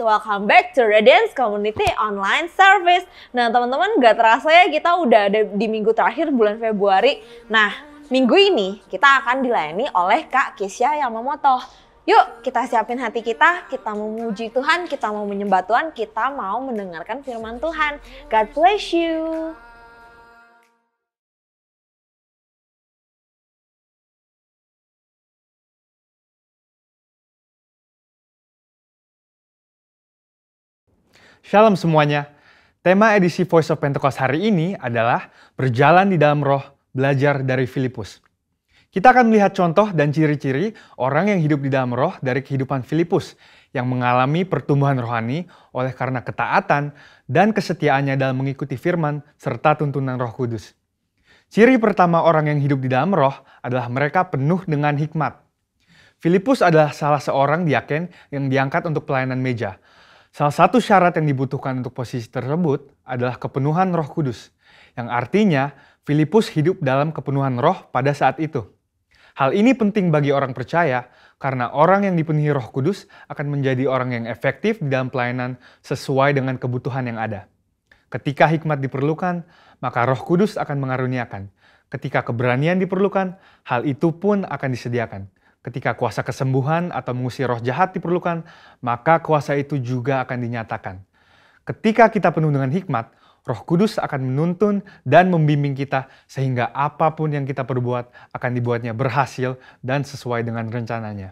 welcome back to Radiance Community Online Service. Nah teman-teman, gak terasa ya kita udah ada di minggu terakhir bulan Februari. Nah minggu ini kita akan dilayani oleh Kak Kisya Yamamoto. Yuk kita siapin hati kita mau memuji Tuhan, kita mau menyembah Tuhan, kita mau mendengarkan firman Tuhan. God bless you. Shalom semuanya. Tema edisi Voice of Pentecost hari ini adalah berjalan di dalam roh, belajar dari Filipus. Kita akan melihat contoh dan ciri-ciri orang yang hidup di dalam roh dari kehidupan Filipus yang mengalami pertumbuhan rohani oleh karena ketaatan dan kesetiaannya dalam mengikuti firman serta tuntunan Roh Kudus. Ciri pertama orang yang hidup di dalam roh adalah mereka penuh dengan hikmat. Filipus adalah salah seorang diaken yang diangkat untuk pelayanan meja. Salah satu syarat yang dibutuhkan untuk posisi tersebut adalah kepenuhan Roh Kudus, yang artinya Filipus hidup dalam kepenuhan roh pada saat itu. Hal ini penting bagi orang percaya karena orang yang dipenuhi Roh Kudus akan menjadi orang yang efektif di dalam pelayanan sesuai dengan kebutuhan yang ada. Ketika hikmat diperlukan, maka Roh Kudus akan mengaruniakan. Ketika keberanian diperlukan, hal itu pun akan disediakan. Ketika kuasa kesembuhan atau mengusir roh jahat diperlukan, maka kuasa itu juga akan dinyatakan. Ketika kita penuh dengan hikmat, Roh Kudus akan menuntun dan membimbing kita sehingga apapun yang kita perbuat akan dibuatnya berhasil dan sesuai dengan rencananya.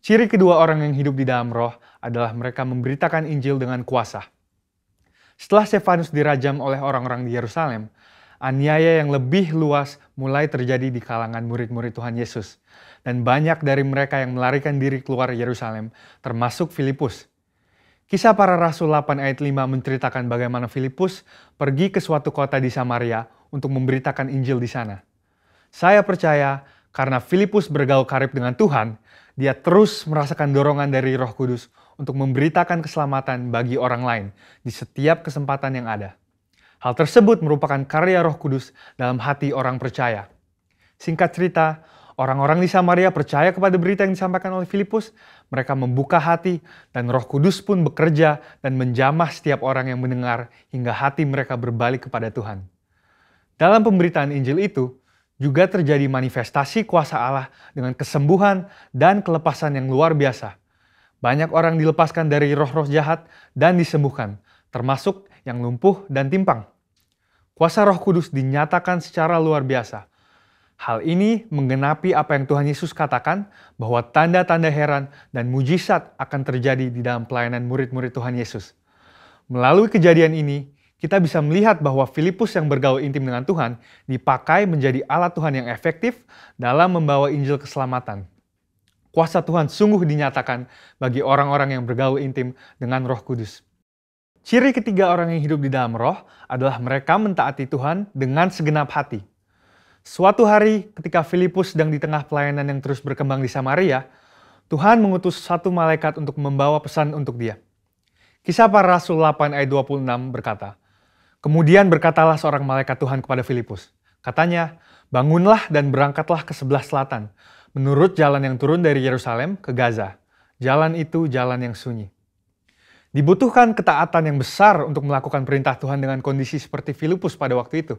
Ciri kedua orang yang hidup di dalam roh adalah mereka memberitakan Injil dengan kuasa. Setelah Stefanus dirajam oleh orang-orang di Yerusalem, aniaya yang lebih luas mulai terjadi di kalangan murid-murid Tuhan Yesus. Dan banyak dari mereka yang melarikan diri keluar Yerusalem, termasuk Filipus. Kisah para Rasul 8 ayat 5 menceritakan bagaimana Filipus pergi ke suatu kota di Samaria untuk memberitakan Injil di sana. Saya percaya karena Filipus bergaul karib dengan Tuhan, dia terus merasakan dorongan dari Roh Kudus untuk memberitakan keselamatan bagi orang lain di setiap kesempatan yang ada. Hal tersebut merupakan karya Roh Kudus dalam hati orang percaya. Singkat cerita, orang-orang di Samaria percaya kepada berita yang disampaikan oleh Filipus. Mereka membuka hati dan Roh Kudus pun bekerja dan menjamah setiap orang yang mendengar hingga hati mereka berbalik kepada Tuhan. Dalam pemberitaan Injil itu, juga terjadi manifestasi kuasa Allah dengan kesembuhan dan kelepasan yang luar biasa. Banyak orang dilepaskan dari roh-roh jahat dan disembuhkan, termasuk yang lumpuh dan timpang. Kuasa Roh Kudus dinyatakan secara luar biasa. Hal ini menggenapi apa yang Tuhan Yesus katakan bahwa tanda-tanda heran dan mujizat akan terjadi di dalam pelayanan murid-murid Tuhan Yesus. Melalui kejadian ini, kita bisa melihat bahwa Filipus yang bergaul intim dengan Tuhan dipakai menjadi alat Tuhan yang efektif dalam membawa Injil keselamatan. Kuasa Tuhan sungguh dinyatakan bagi orang-orang yang bergaul intim dengan Roh Kudus. Ciri ketiga orang yang hidup di dalam roh adalah mereka mentaati Tuhan dengan segenap hati. Suatu hari ketika Filipus sedang di tengah pelayanan yang terus berkembang di Samaria, Tuhan mengutus satu malaikat untuk membawa pesan untuk dia. Kisah para Rasul 8 ayat 26 berkata, "Kemudian berkatalah seorang malaikat Tuhan kepada Filipus. Katanya, bangunlah dan berangkatlah ke sebelah selatan, menurut jalan yang turun dari Yerusalem ke Gaza. Jalan itu jalan yang sunyi." Dibutuhkan ketaatan yang besar untuk melakukan perintah Tuhan dengan kondisi seperti Filipus pada waktu itu.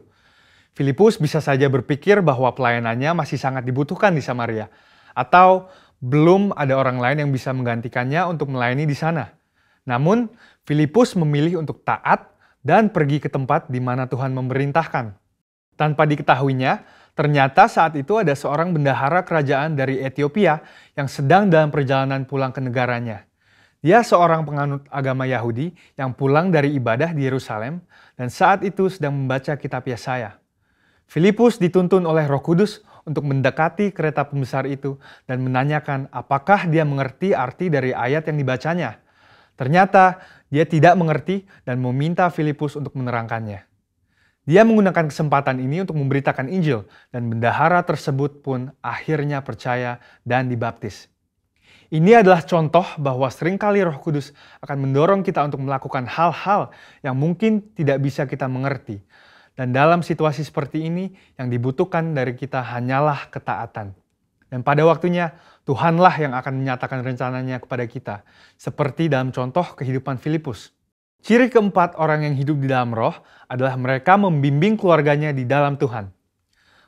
Filipus bisa saja berpikir bahwa pelayanannya masih sangat dibutuhkan di Samaria, atau belum ada orang lain yang bisa menggantikannya untuk melayani di sana. Namun, Filipus memilih untuk taat dan pergi ke tempat di mana Tuhan memerintahkan. Tanpa diketahuinya, ternyata saat itu ada seorang bendahara kerajaan dari Ethiopia yang sedang dalam perjalanan pulang ke negaranya. Dia seorang penganut agama Yahudi yang pulang dari ibadah di Yerusalem dan saat itu sedang membaca kitab Yesaya. Filipus dituntun oleh Roh Kudus untuk mendekati kereta pembesar itu dan menanyakan apakah dia mengerti arti dari ayat yang dibacanya. Ternyata dia tidak mengerti dan meminta Filipus untuk menerangkannya. Dia menggunakan kesempatan ini untuk memberitakan Injil dan bendahara tersebut pun akhirnya percaya dan dibaptis. Ini adalah contoh bahwa seringkali Roh Kudus akan mendorong kita untuk melakukan hal-hal yang mungkin tidak bisa kita mengerti. Dan dalam situasi seperti ini, yang dibutuhkan dari kita hanyalah ketaatan. Dan pada waktunya, Tuhanlah yang akan menyatakan rencananya kepada kita, seperti dalam contoh kehidupan Filipus. Ciri keempat orang yang hidup di dalam roh adalah mereka membimbing keluarganya di dalam Tuhan.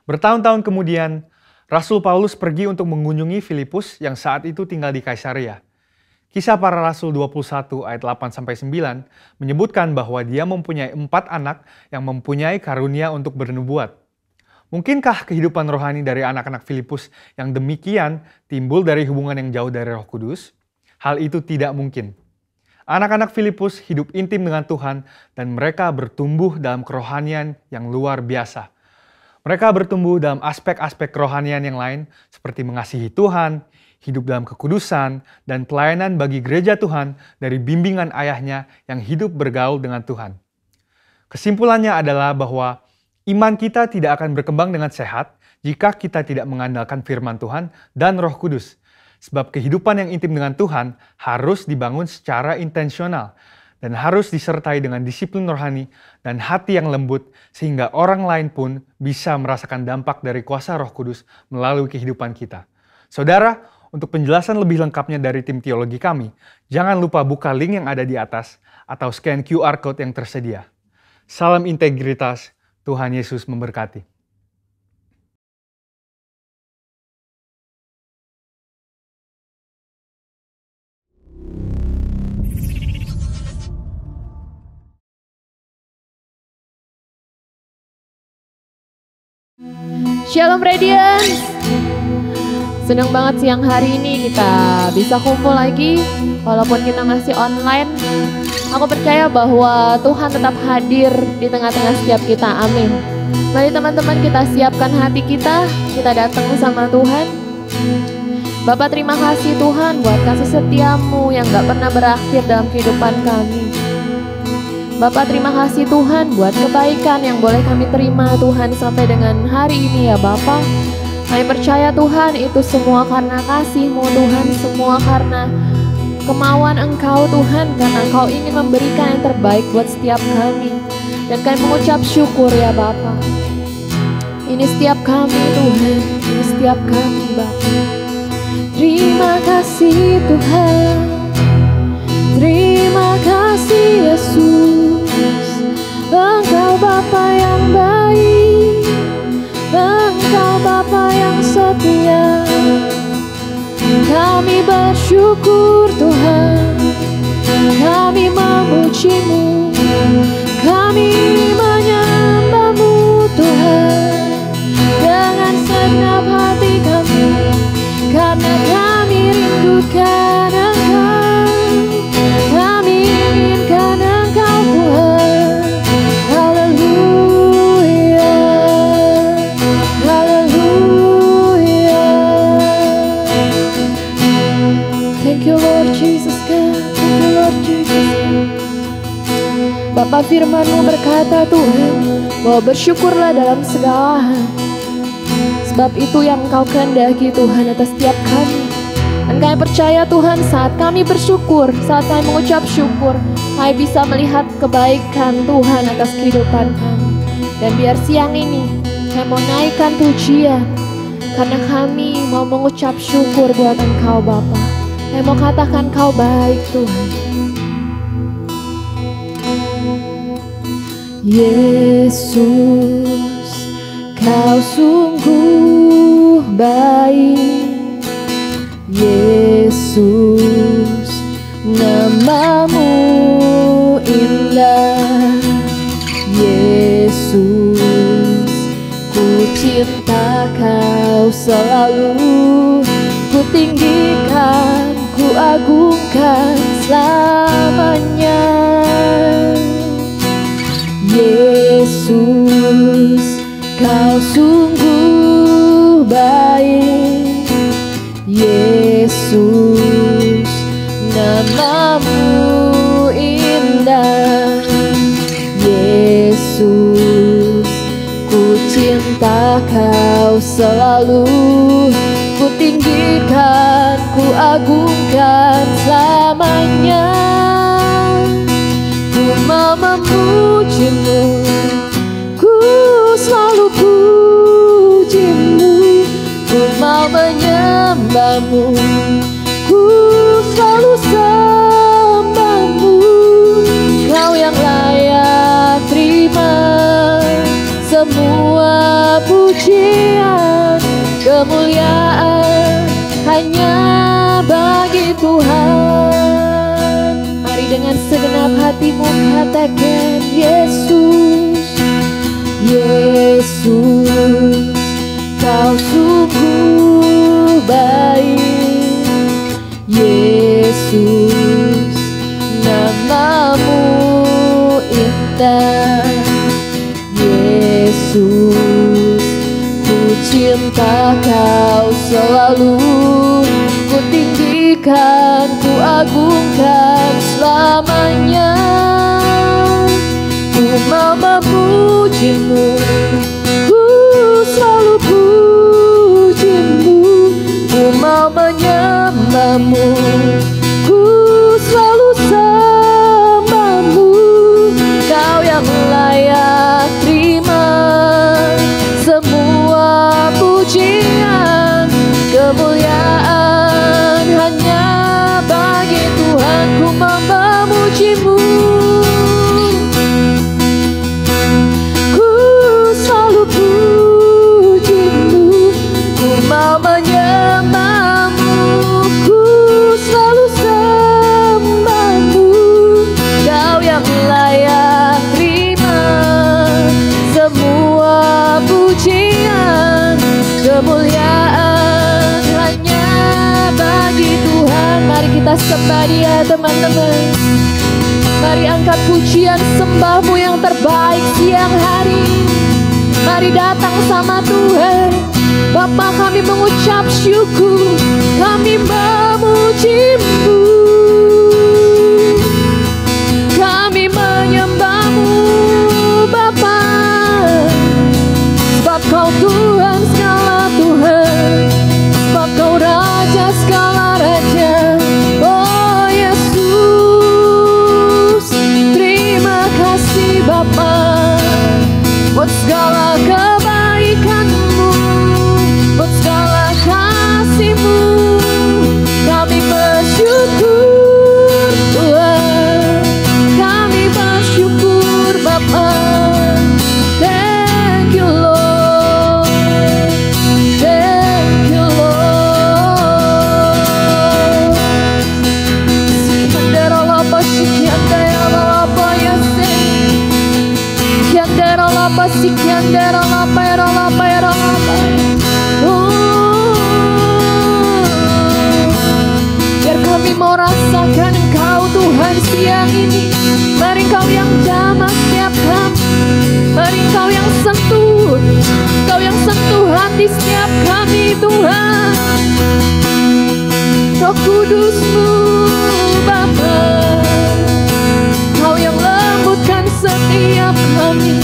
Bertahun-tahun kemudian, Rasul Paulus pergi untuk mengunjungi Filipus yang saat itu tinggal di Kaisarea. Kisah Para Rasul 21 ayat 8-9 menyebutkan bahwa dia mempunyai 4 anak yang mempunyai karunia untuk bernubuat. Mungkinkah kehidupan rohani dari anak-anak Filipus yang demikian timbul dari hubungan yang jauh dari Roh Kudus? Hal itu tidak mungkin. Anak-anak Filipus hidup intim dengan Tuhan dan mereka bertumbuh dalam kerohanian yang luar biasa. Mereka bertumbuh dalam aspek-aspek kerohanian yang lain seperti mengasihi Tuhan, hidup dalam kekudusan, dan pelayanan bagi gereja Tuhan dari bimbingan ayahnya yang hidup bergaul dengan Tuhan. Kesimpulannya adalah bahwa iman kita tidak akan berkembang dengan sehat jika kita tidak mengandalkan firman Tuhan dan Roh Kudus. Sebab kehidupan yang intim dengan Tuhan harus dibangun secara intensional dan harus disertai dengan disiplin rohani dan hati yang lembut sehingga orang lain pun bisa merasakan dampak dari kuasa Roh Kudus melalui kehidupan kita. Saudara, untuk penjelasan lebih lengkapnya dari tim teologi kami, jangan lupa buka link yang ada di atas atau scan QR Code yang tersedia. Salam integritas, Tuhan Yesus memberkati. Shalom Radiance. Senang banget siang hari ini kita bisa kumpul lagi. Walaupun kita masih online, aku percaya bahwa Tuhan tetap hadir di tengah-tengah setiap kita. Amin. Mari teman-teman kita siapkan hati kita datang sama Tuhan. Bapa, terima kasih Tuhan buat kasih setiamu yang gak pernah berakhir dalam kehidupan kami. Bapak, terima kasih Tuhan buat kebaikan yang boleh kami terima Tuhan sampai dengan hari ini ya Bapak. Kami percaya Tuhan itu semua karena kasih-Mu Tuhan, semua karena kemauan Engkau Tuhan, karena Engkau ingin memberikan yang terbaik buat setiap kami. Dan kami mengucap syukur ya Bapak. Ini setiap kami Tuhan, ini setiap kami Bapak. Terima kasih Tuhan, terima kasih Yesus. Engkau Bapa yang baik, Engkau Bapa yang setia. Kami bersyukur Tuhan, kami memuji-Mu, kami menyembah-Mu Tuhan dengan segenap hati kami, karena kami rindukan Engkau, kami inginkan Engkau Tuhan. Thank you Lord Jesus God, thank you Lord Jesus God. Bapak, firman-Mu berkata Tuhan, bahwa bersyukurlah dalam segala hal, sebab itu yang Engkau kehendaki Tuhan atas setiap kami. Dan kami percaya Tuhan, saat kami bersyukur, saat kami mengucap syukur, kami bisa melihat kebaikan Tuhan atas kehidupan kami. Dan biar siang ini kami mau naikkan pujian, karena kami mau mengucap syukur buat Engkau Bapa. Kami mau katakan Kau baik Tuhan. Yesus, Kau sungguh baik. Yesus, nama-Mu indah. Yesus, ku cinta Kau selalu, ku tinggikan, ku agungkan selamanya. Yesus, Kau sungguh baik. Yesus, nama-Mu indah. Yesus, ku cinta Kau selalu, ku tinggikan, ku agungkan selamanya. Ku mau memuji-Mu, ku selalu puji-Mu, ku mau menyembah sembahmu, ku selalu sembahmu. Kau yang layak terima semua pujian, kemuliaan hanya bagi Tuhan. Mari dengan segenap hatimu katakan Yesus, Yesus, Kau sungguh baik. Yesus, namamu indah. Yesus, ku cinta Kau selalu, ku tinggikan, ku agungkan selamanya. Ku mau memujimu, ku selalu pujimu. Ku mau menyembahmu, ku selalu sembahmu. Kau yang layak terima semua pujian, kemuliaan hanya bagi Tuhan. Ku mau memujimu, ku selalu pujimu. Ku mau menyembahmu, ku selalu sembahmu. Kau yang layak terima semua pujian, kemuliaan hanya bagi Tuhan. Mari kita sembah Dia teman-teman. Mari angkat pujian sembahmu yang terbaik siang hari. Mari datang sama Tuhan. Bapa, kami mengucap syukur, kami memujimu, kami menyembahmu Bapa. Sebab Kau Tuhan segala Tuhan, sebab Kau Raja segala Raja. Oh Yesus, terima kasih Bapa buat segala kebaikan-Mu, buat segala kasih-Mu. Kami bersyukur Tuhan, kami bersyukur Bapa. Thank you Lord, thank you Lord. Sikiandera lapa, sikiandera lapa yase, sikiandera lapa, sikiandera lapa, era lapa, era lapa. Biar kami mau rasakan Engkau Tuhan siang ini. Mari Engkau yang jamah setiap kami, mari Engkau yang sentuh, Engkau yang sentuh hati setiap kami Tuhan. Roh Kudus-Mu Bapa, Kau yang lembutkan setiap kami,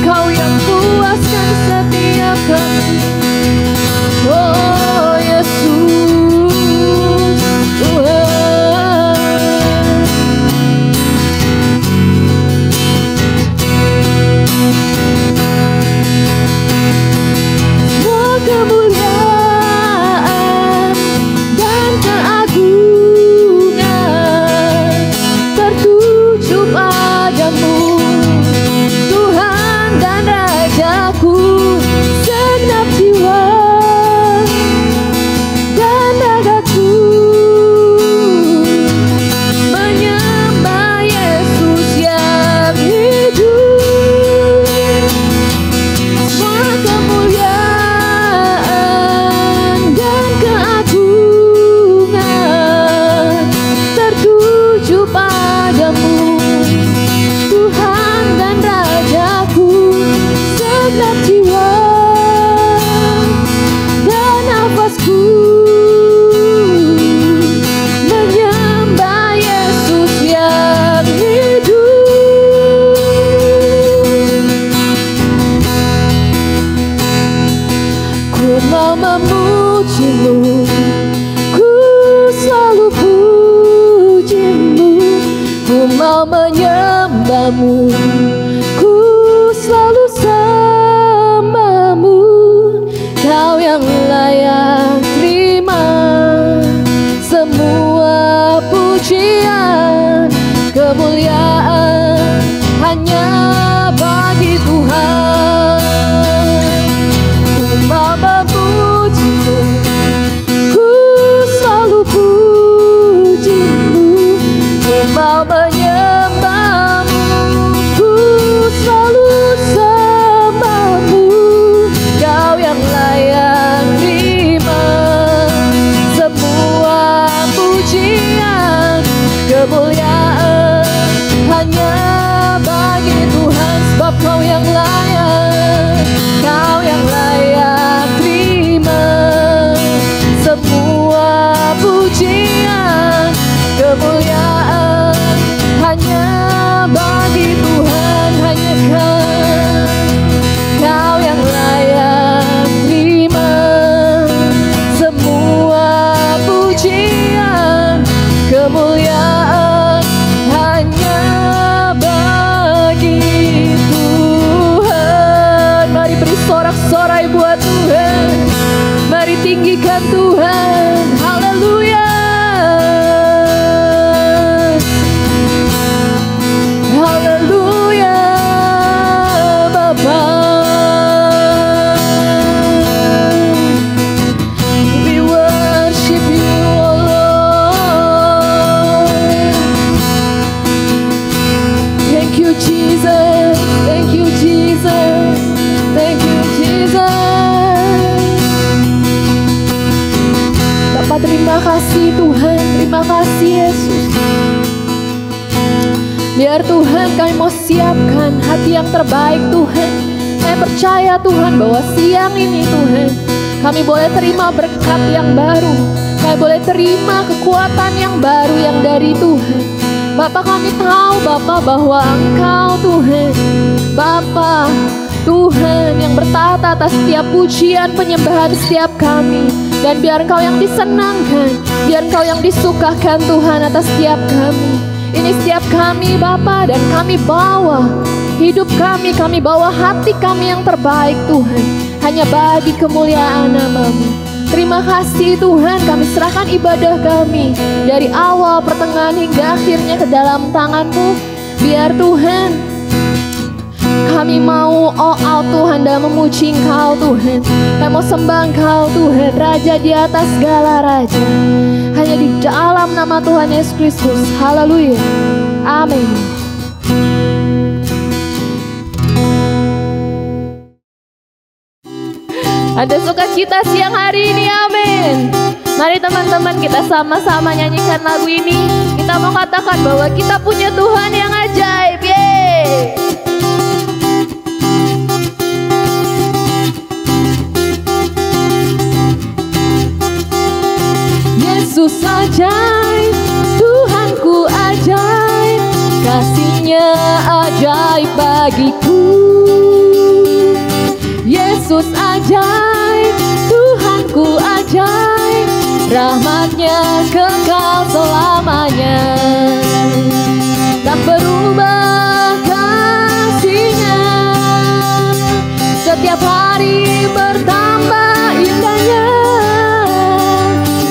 Kau yang puaskan setiap kami. Oh Yesus Tuhan, semua kemuliaan dan keagungan tertuju padamu Tuhan dan Rajaku. Segenap jiwa dan ragaku menyembah Yesus yang hidup. Semua kemuliaan dan keagungan tertuju padamu Tuhan dan Rajaku. Segenap jiwa dan nafasku menyembah Yesus yang hidup. Ku mau memujimu, ku selalu pujimu. Ku mau menyembahmu, ku selalu sembahmu. Kau yang layak terima menyembahmu, ku selalu sembahmu. Kau yang layak terima semua pujian, kemuliaan hanya bagi Tuhan. Sebab Kau yang layak, Kau yang layak terima semua pujian, kemuliaan hanya bagi Tuhan. Hanya Kau yang layak terima semua pujian, kemuliaan hanya bagi Tuhan. Mari beri sorak-sorai buat Tuhan, mari tinggikan Tuhan. Haleluya, haleluya Bapa. We worship you, oh Lord. Thank you Jesus, thank you Jesus, thank you Jesus. Bapa, terima kasih Tuhan, terima kasih Yesus. Biar Tuhan kami mau siapkan hati yang terbaik Tuhan. Kami percaya Tuhan bahwa siang ini Tuhan kami boleh terima berkat yang baru. Kami boleh terima kekuatan yang baru yang dari Tuhan. Bapa, kami tahu Bapa bahwa Engkau Tuhan, Bapa Tuhan yang bertahta atas setiap pujian penyembahan setiap kami. Dan biar Engkau yang disenangkan, biar Engkau yang disukakan Tuhan atas setiap kami. Ini setiap kami Bapa, dan kami bawa hidup kami bawa hati kami yang terbaik Tuhan, hanya bagi kemuliaan nama-Mu. Terima kasih Tuhan, kami serahkan ibadah kami dari awal, pertengahan hingga akhirnya ke dalam tangan-Mu. Biar Tuhan kami mau all out Tuhan dalam memuji Engkau Tuhan. Kami mau sembah Engkau Tuhan, Raja di atas segala raja. Hanya di dalam nama Tuhan Yesus Kristus. Haleluya. Amin. Ada sukacita siang hari ini, amin. Mari teman-teman kita sama-sama nyanyikan lagu ini. Kita mau katakan bahwa kita punya Tuhan yang ajaib. Yeay. Yesus ajaib, Tuhanku ajaib, kasih-Nya ajaib bagiku. Yesus ajaib, Tuhanku ajaib, rahmat-Nya kekal selamanya. Tak berubah kasih-Nya, setiap hari bertambah indahnya.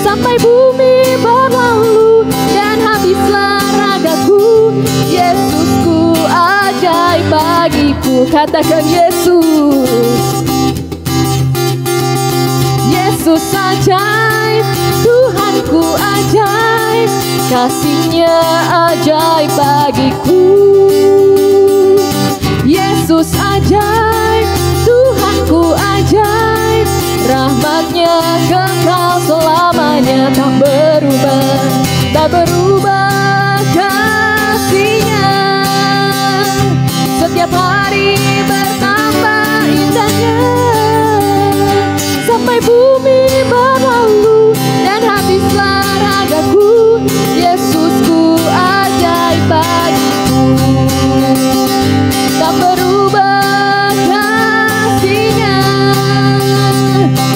Sampai bumi berlalu dan habislah ragaku, Yesusku ajaib bagiku. Katakan Yesus. Yesus ajaib, Tuhanku ajaib, kasih-Nya ajaib bagiku. Yesus ajaib, Tuhanku ajaib, rahmat-Nya kekal selamanya. Tak berubah, tak berubah kasih-Nya, setiap hari bertambah indahnya. Sampai bumi berlalu dan habislah ragaku, Yesusku ajaib bagiku. Tak berubah kasih-Nya,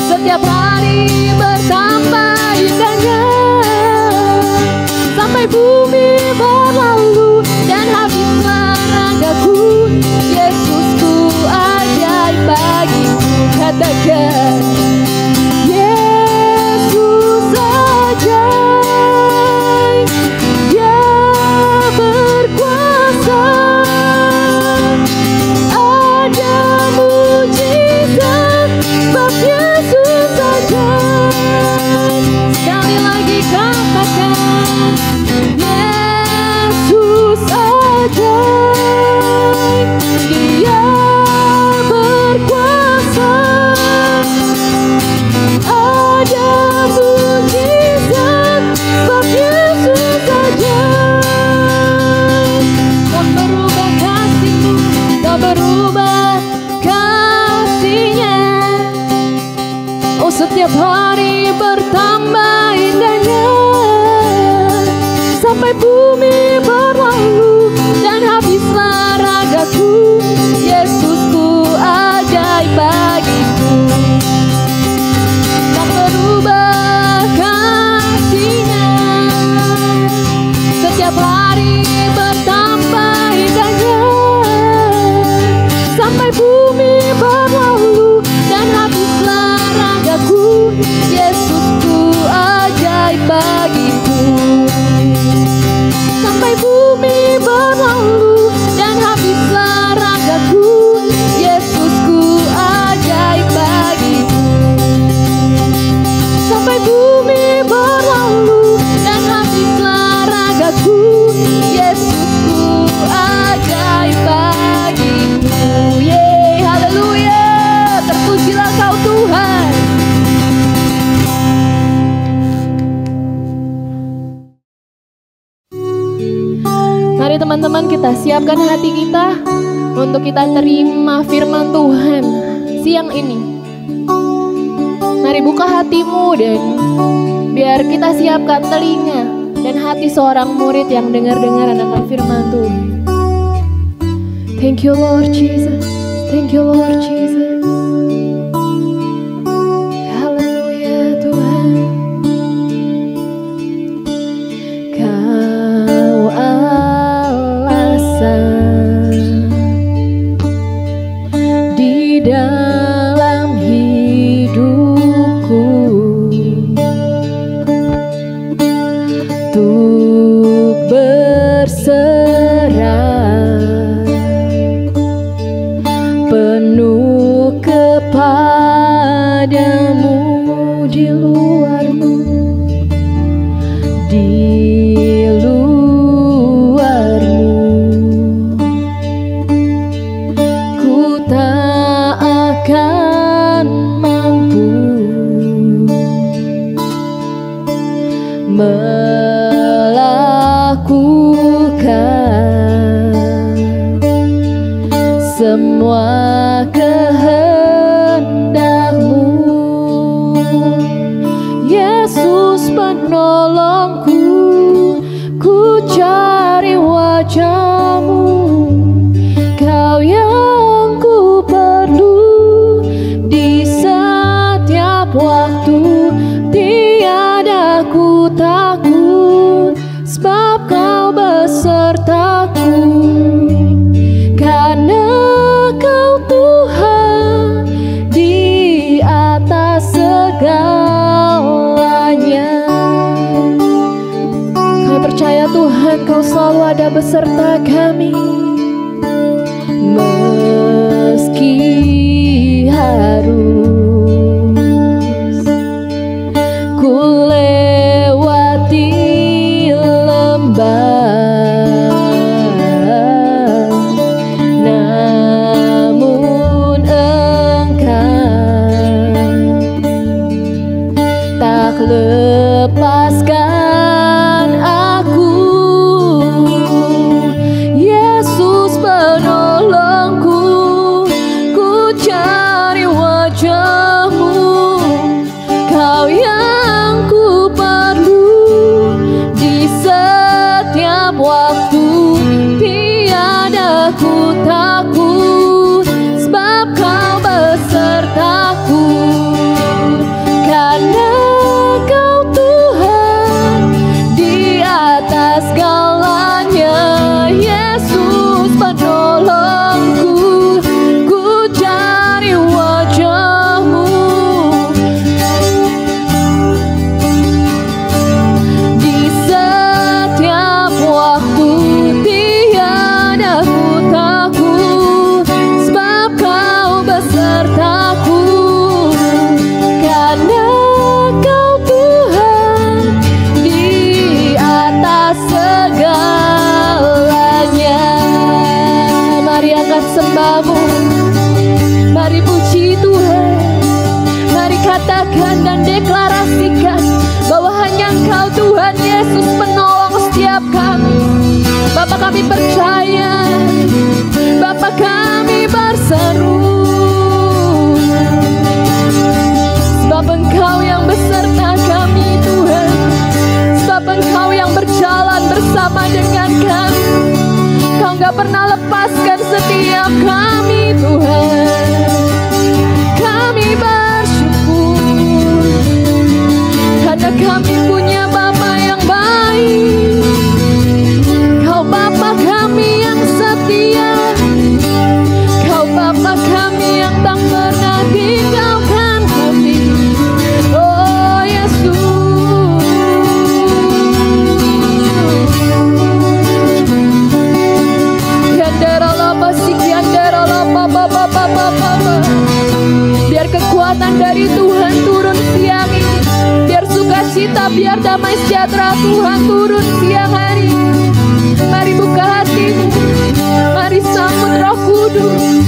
setiap hari bertambah indahnya. hari bertambah indahnya, sampai bumi berlalu dan habislah ragaku. Yesusku ajaib bagiku. Sampai bumi berlalu dan habislah ragaku. Yesusku ajaib bagiku. Sampai bumi berlalu dan habislah ragaku. Yesusku ajaib bagiku. Yeay, haleluya. Terpujilah Kau Tuhan. Mari teman-teman, kita siapkan hati kita untuk kita terima firman Tuhan siang ini. Mari buka hatimu dan biar kita siapkan telinga dan hati seorang murid yang dengar-dengaran akan firman Tuhan. Thank you Lord Jesus. Thank you Lord Jesus. Haleluya Tuhan. Kau alasan di dalam hidupku untuk berserah penuh kepadamu, di luarmu, di luarmu ku tak akan mampu melakukan semua kehendak-Mu. Yesus penolongku, ku cari wajah-Mu. Kau yang ku perlu di setiap waktu. Tiada ku takut, sebab Kau besertaku. Karena Kau Tuhan di atas segalanya. Kami percaya Tuhan, Kau selalu ada beserta kami. Meski harus ku lewati lembah, namun Engkau tak lepaskan aku. Yesus penolongku, ku cari wajah-Mu. Kau yang ku perlu di setiap waktu. Tiada ku takut, sebab Kau besertaku. Karena Kau Tuhan di atas segalanya. Yesus penolongku, ku cari wajah-Mu. Di setiap waktu tiada ku takut, sebab Kau besertaku. Karena Kau Tuhan di atas segalanya. Mari angkat sembah-Mu, mari puji Tuhan. Mari katakan dan deklarasikan bahwa hanya Engkau Tuhan Yesus penolong setiap kami. Bapa, kami percaya, Bapa, kami berseru, sebab Engkau yang beserta kami Tuhan. Sebab Engkau yang berjalan bersama dengan kami. Kau gak pernah lepaskan setiap kami Tuhan. Kami bersyukur karena kami punya Bapa yang baik. Kau biar damai sejahtera Tuhan turun siang hari. Mari buka hatimu, mari sambut Roh Kudus.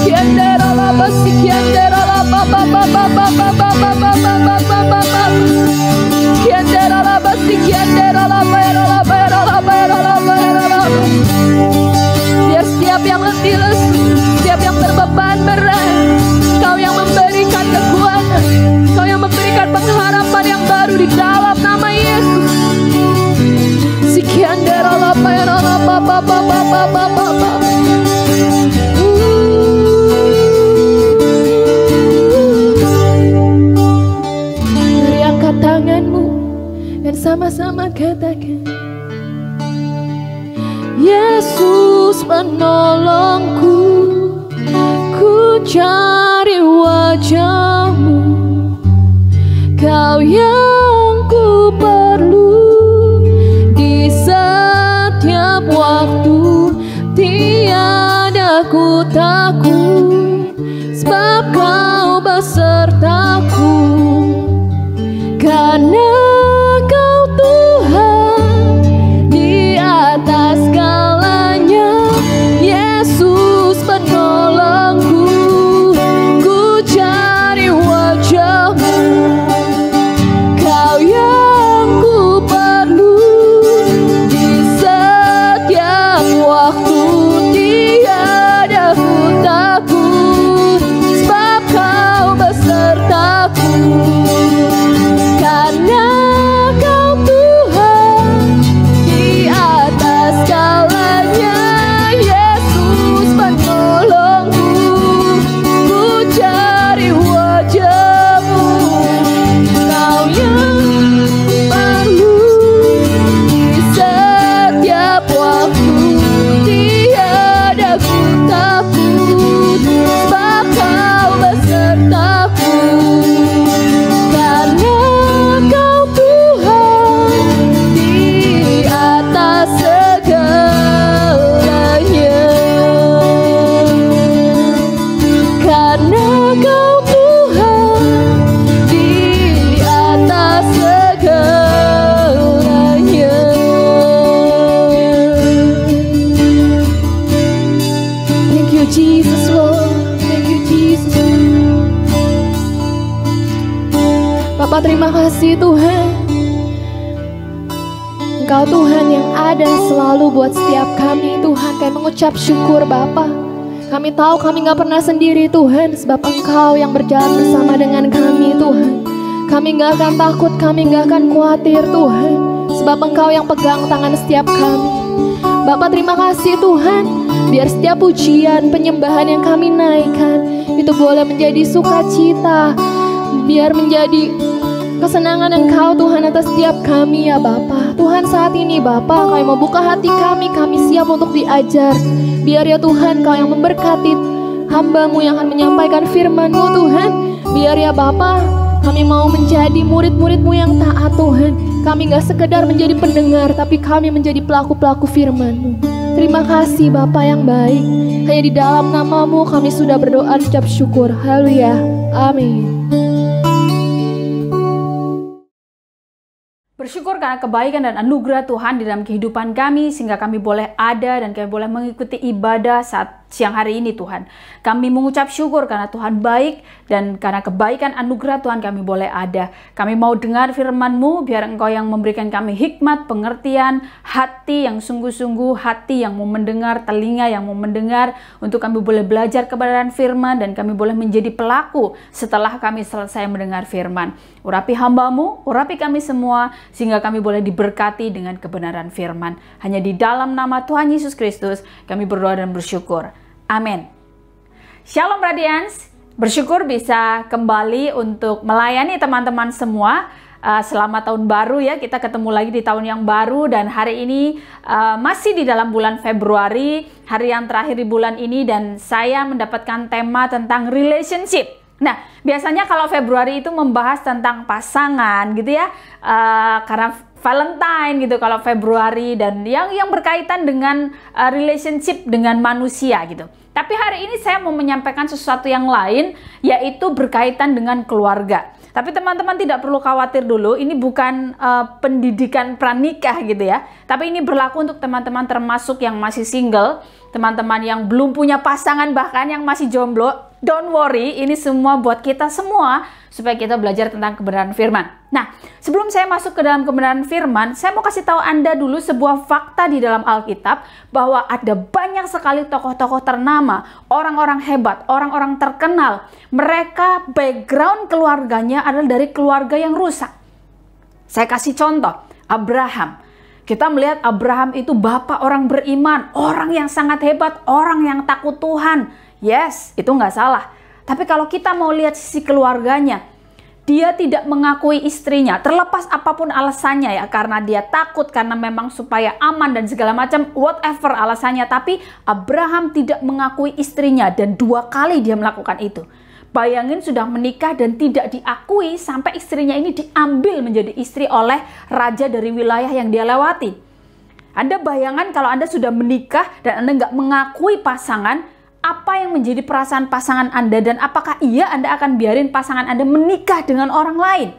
Kiandera laba si kiandera laba baba baba baba baba baba baba. Kiandera laba si kiandera laba era laba era laba era laba era laba. Biar setiap yang letih lesu, setiap yang berbeban berat, Kau yang memberikan kekuatan, Kau yang memberikan pengharapan yang baru di dalam nama Yesus. Sekian darah lapa ya lapa baba baba baba baba. Mari angkat tanganmu dan sama-sama katakan, Yesus penolongku, ku cari wajah-Mu, Kau yang ku perlu di setiap waktu. Tiada ku takut, sebab Kau besertaku, karena Kau Tuhan di atas segalanya. Yesus penolongku, ku cari wajah-Mu, Kau yang ku perlu di setiap waktu. Tiada ku takut, sebab Kau besertaku, karena Kau Tuhan di atas segalanya. Yesus penolongku, ku cari wajah-Mu, Kau yang perlu di setiap waktu. Tiada ku takut, sebab Kau besertaku, karena Kau Tuhan di atas segalanya. Karena Kau Tuhan di atas segalanya. Thank you Jesus Lord, thank you Jesus. Bapak terima kasih Tuhan, Engkau Tuhan yang ada selalu buat setiap kami. Tuhan, kami mengucap syukur Bapa. Kami tahu kami gak pernah sendiri Tuhan, sebab Engkau yang berjalan bersama dengan kami Tuhan. Kami gak akan takut, kami gak akan khawatir Tuhan, sebab Engkau yang pegang tangan setiap kami. Bapak terima kasih Tuhan, biar setiap pujian, penyembahan yang kami naikkan itu boleh menjadi sukacita, biar menjadi kesenangan Engkau Tuhan atas setiap kami ya Bapa. Tuhan saat ini Bapa, kami mau buka hati kami siap untuk diajar. Biar ya Tuhan Kau yang memberkati hamba-Mu yang akan menyampaikan firman-Mu Tuhan. Biar ya Bapa, kami mau menjadi murid-murid-Mu yang taat Tuhan. Kami gak sekedar menjadi pendengar, tapi kami menjadi pelaku-pelaku firman-Mu. Terima kasih Bapa yang baik. Hanya di dalam nama-Mu kami sudah berdoa dan ucap syukur. Haleluya. Amin. Bersyukur karena kebaikan dan anugerah Tuhan di dalam kehidupan kami, sehingga kami boleh ada dan kami boleh mengikuti ibadah saat siang hari ini Tuhan. Kami mengucap syukur karena Tuhan baik, dan karena kebaikan anugerah Tuhan kami boleh ada. Kami mau dengar firman-Mu, biar Engkau yang memberikan kami hikmat, pengertian, hati yang sungguh-sungguh, hati yang mau mendengar, telinga yang mau mendengar, untuk kami boleh belajar kebenaran firman, dan kami boleh menjadi pelaku setelah kami selesai mendengar firman. Urapi hamba-Mu, urapi kami semua, sehingga kami boleh diberkati dengan kebenaran firman. Hanya di dalam nama Tuhan Yesus Kristus kami berdoa dan bersyukur. Amin. Shalom Radiance, bersyukur bisa kembali untuk melayani teman-teman semua. Selamat tahun baru ya, kita ketemu lagi di tahun yang baru, dan hari ini masih di dalam bulan Februari, hari yang terakhir di bulan ini, dan saya mendapatkan tema tentang relationship. Nah, biasanya kalau Februari itu membahas tentang pasangan gitu ya, karena Valentine gitu kalau Februari, dan yang berkaitan dengan relationship dengan manusia gitu. Tapi hari ini saya mau menyampaikan sesuatu yang lain, yaitu berkaitan dengan keluarga. Tapi teman-teman tidak perlu khawatir dulu, ini bukan pendidikan pranikah gitu ya. Tapi ini berlaku untuk teman-teman termasuk yang masih single, teman-teman yang belum punya pasangan, bahkan yang masih jomblo. Don't worry, ini semua buat kita semua supaya kita belajar tentang kebenaran firman. Nah, sebelum saya masuk ke dalam kebenaran firman, saya mau kasih tahu Anda dulu sebuah fakta di dalam Alkitab bahwa ada banyak sekali tokoh-tokoh ternama, orang-orang hebat, orang-orang terkenal. Mereka background keluarganya adalah dari keluarga yang rusak. Saya kasih contoh, Abraham. Kita melihat Abraham itu bapak orang beriman, orang yang sangat hebat, orang yang takut Tuhan. Yes, itu nggak salah. Tapi kalau kita mau lihat sisi keluarganya, dia tidak mengakui istrinya, terlepas apapun alasannya ya, karena dia takut, karena memang supaya aman dan segala macam, whatever alasannya. Tapi Abraham tidak mengakui istrinya dan 2 kali dia melakukan itu. Bayangin sudah menikah dan tidak diakui sampai istrinya ini diambil menjadi istri oleh raja dari wilayah yang dia lewati. Anda bayangkan kalau Anda sudah menikah dan Anda nggak mengakui pasangan, apa yang menjadi perasaan pasangan Anda dan apakah Anda akan biarin pasangan Anda menikah dengan orang lain?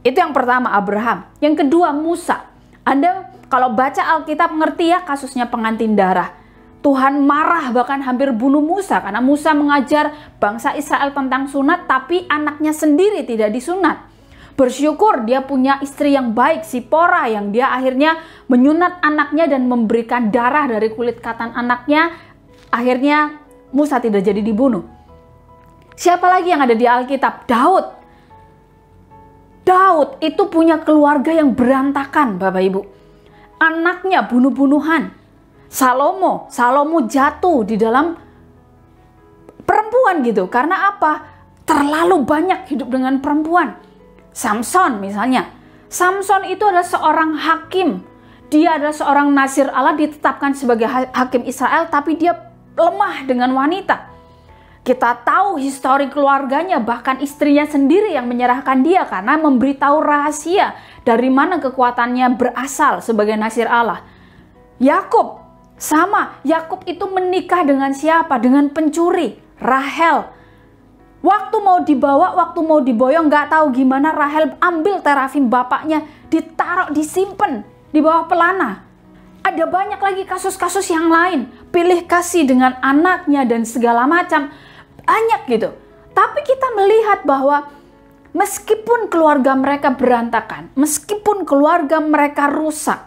Itu yang pertama, Abraham. Yang kedua, Musa. Anda kalau baca Alkitab ngerti ya kasusnya pengantin darah. Tuhan marah bahkan hampir bunuh Musa karena Musa mengajar bangsa Israel tentang sunat tapi anaknya sendiri tidak disunat. Bersyukur dia punya istri yang baik, Sipora, yang dia akhirnya menyunat anaknya dan memberikan darah dari kulit katan anaknya. Akhirnya Musa tidak jadi dibunuh. Siapa lagi yang ada di Alkitab? Daud. Daud itu punya keluarga yang berantakan, Bapak Ibu. Anaknya bunuh-bunuhan. Salomo jatuh di dalam perempuan gitu. Karena apa? Terlalu banyak hidup dengan perempuan. Samson misalnya. Samson itu adalah seorang hakim. Dia adalah seorang nazir Allah, ditetapkan sebagai hakim Israel, tapi dia lemah dengan wanita. Kita tahu histori keluarganya, bahkan istrinya sendiri yang menyerahkan dia karena memberitahu rahasia dari mana kekuatannya berasal sebagai nazir Allah. Yakub sama, Yakub itu menikah dengan siapa? Dengan pencuri, Rahel. Waktu mau dibawa, waktu mau diboyong, nggak tahu gimana Rahel ambil terafim bapaknya, ditaruh, disimpan di bawah pelana. Ada banyak lagi kasus-kasus yang lain. Pilih kasih dengan anaknya dan segala macam. Banyak gitu. Tapi kita melihat bahwa meskipun keluarga mereka berantakan, meskipun keluarga mereka rusak,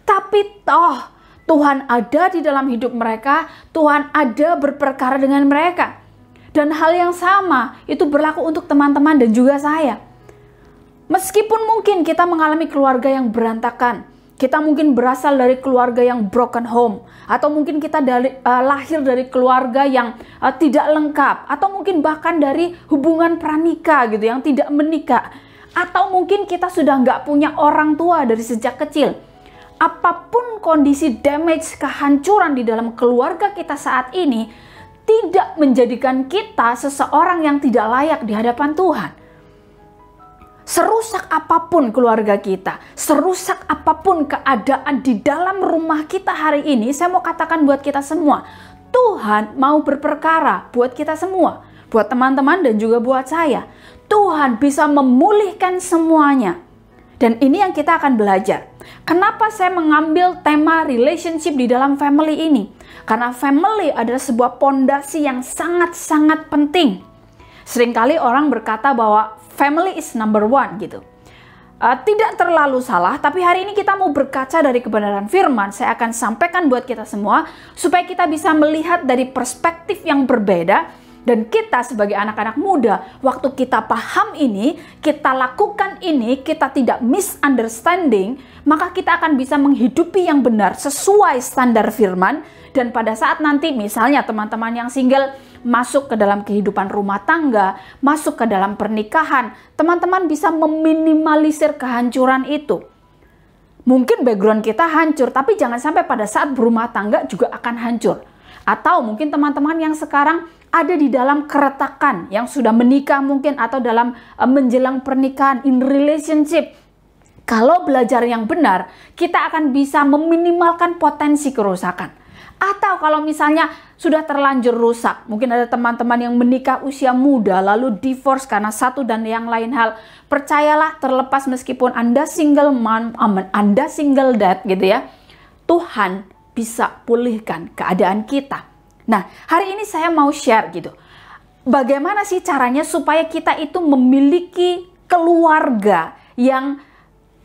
tapi toh Tuhan ada di dalam hidup mereka, Tuhan ada berperkara dengan mereka. Dan hal yang sama itu berlaku untuk teman-teman dan juga saya. Meskipun mungkin kita mengalami keluarga yang berantakan, kita mungkin berasal dari keluarga yang broken home, atau mungkin kita lahir dari keluarga yang tidak lengkap, atau mungkin bahkan dari hubungan pranikah gitu yang tidak menikah, atau mungkin kita sudah nggak punya orang tua dari sejak kecil. Apapun kondisi damage, kehancuran di dalam keluarga kita saat ini tidak menjadikan kita seseorang yang tidak layak di hadapan Tuhan. Serusak apapun keluarga kita, serusak apapun keadaan di dalam rumah kita hari ini, saya mau katakan buat kita semua, Tuhan mau berperkara buat kita semua, buat teman-teman dan juga buat saya. Tuhan bisa memulihkan semuanya. Dan ini yang kita akan belajar. Kenapa saya mengambil tema relationship di dalam family ini? Karena family adalah sebuah pondasi yang sangat-sangat penting. Seringkali orang berkata bahwa family is number one gitu. Tidak terlalu salah, tapi hari ini kita mau berkaca dari kebenaran firman. Saya akan sampaikan buat kita semua supaya kita bisa melihat dari perspektif yang berbeda. Dan kita sebagai anak-anak muda, waktu kita paham ini, kita lakukan ini, kita tidak misunderstanding, maka kita akan bisa menghidupi yang benar sesuai standar firman. Dan pada saat nanti misalnya teman-teman yang single masuk ke dalam kehidupan rumah tangga, masuk ke dalam pernikahan, teman-teman bisa meminimalisir kehancuran itu. Mungkin background kita hancur, tapi jangan sampai pada saat berumah tangga juga akan hancur. Atau mungkin teman-teman yang sekarang ada di dalam keretakan, yang sudah menikah mungkin, atau dalam menjelang pernikahan, in relationship. Kalau belajar yang benar, kita akan bisa meminimalkan potensi kerusakan. Atau kalau misalnya sudah terlanjur rusak, mungkin ada teman-teman yang menikah usia muda lalu divorce karena satu dan yang lain hal. Percayalah, terlepas meskipun Anda single mom, Anda single dad gitu ya, Tuhan bisa pulihkan keadaan kita. Nah, hari ini saya mau share gitu. Bagaimana sih caranya supaya kita itu memiliki keluarga yang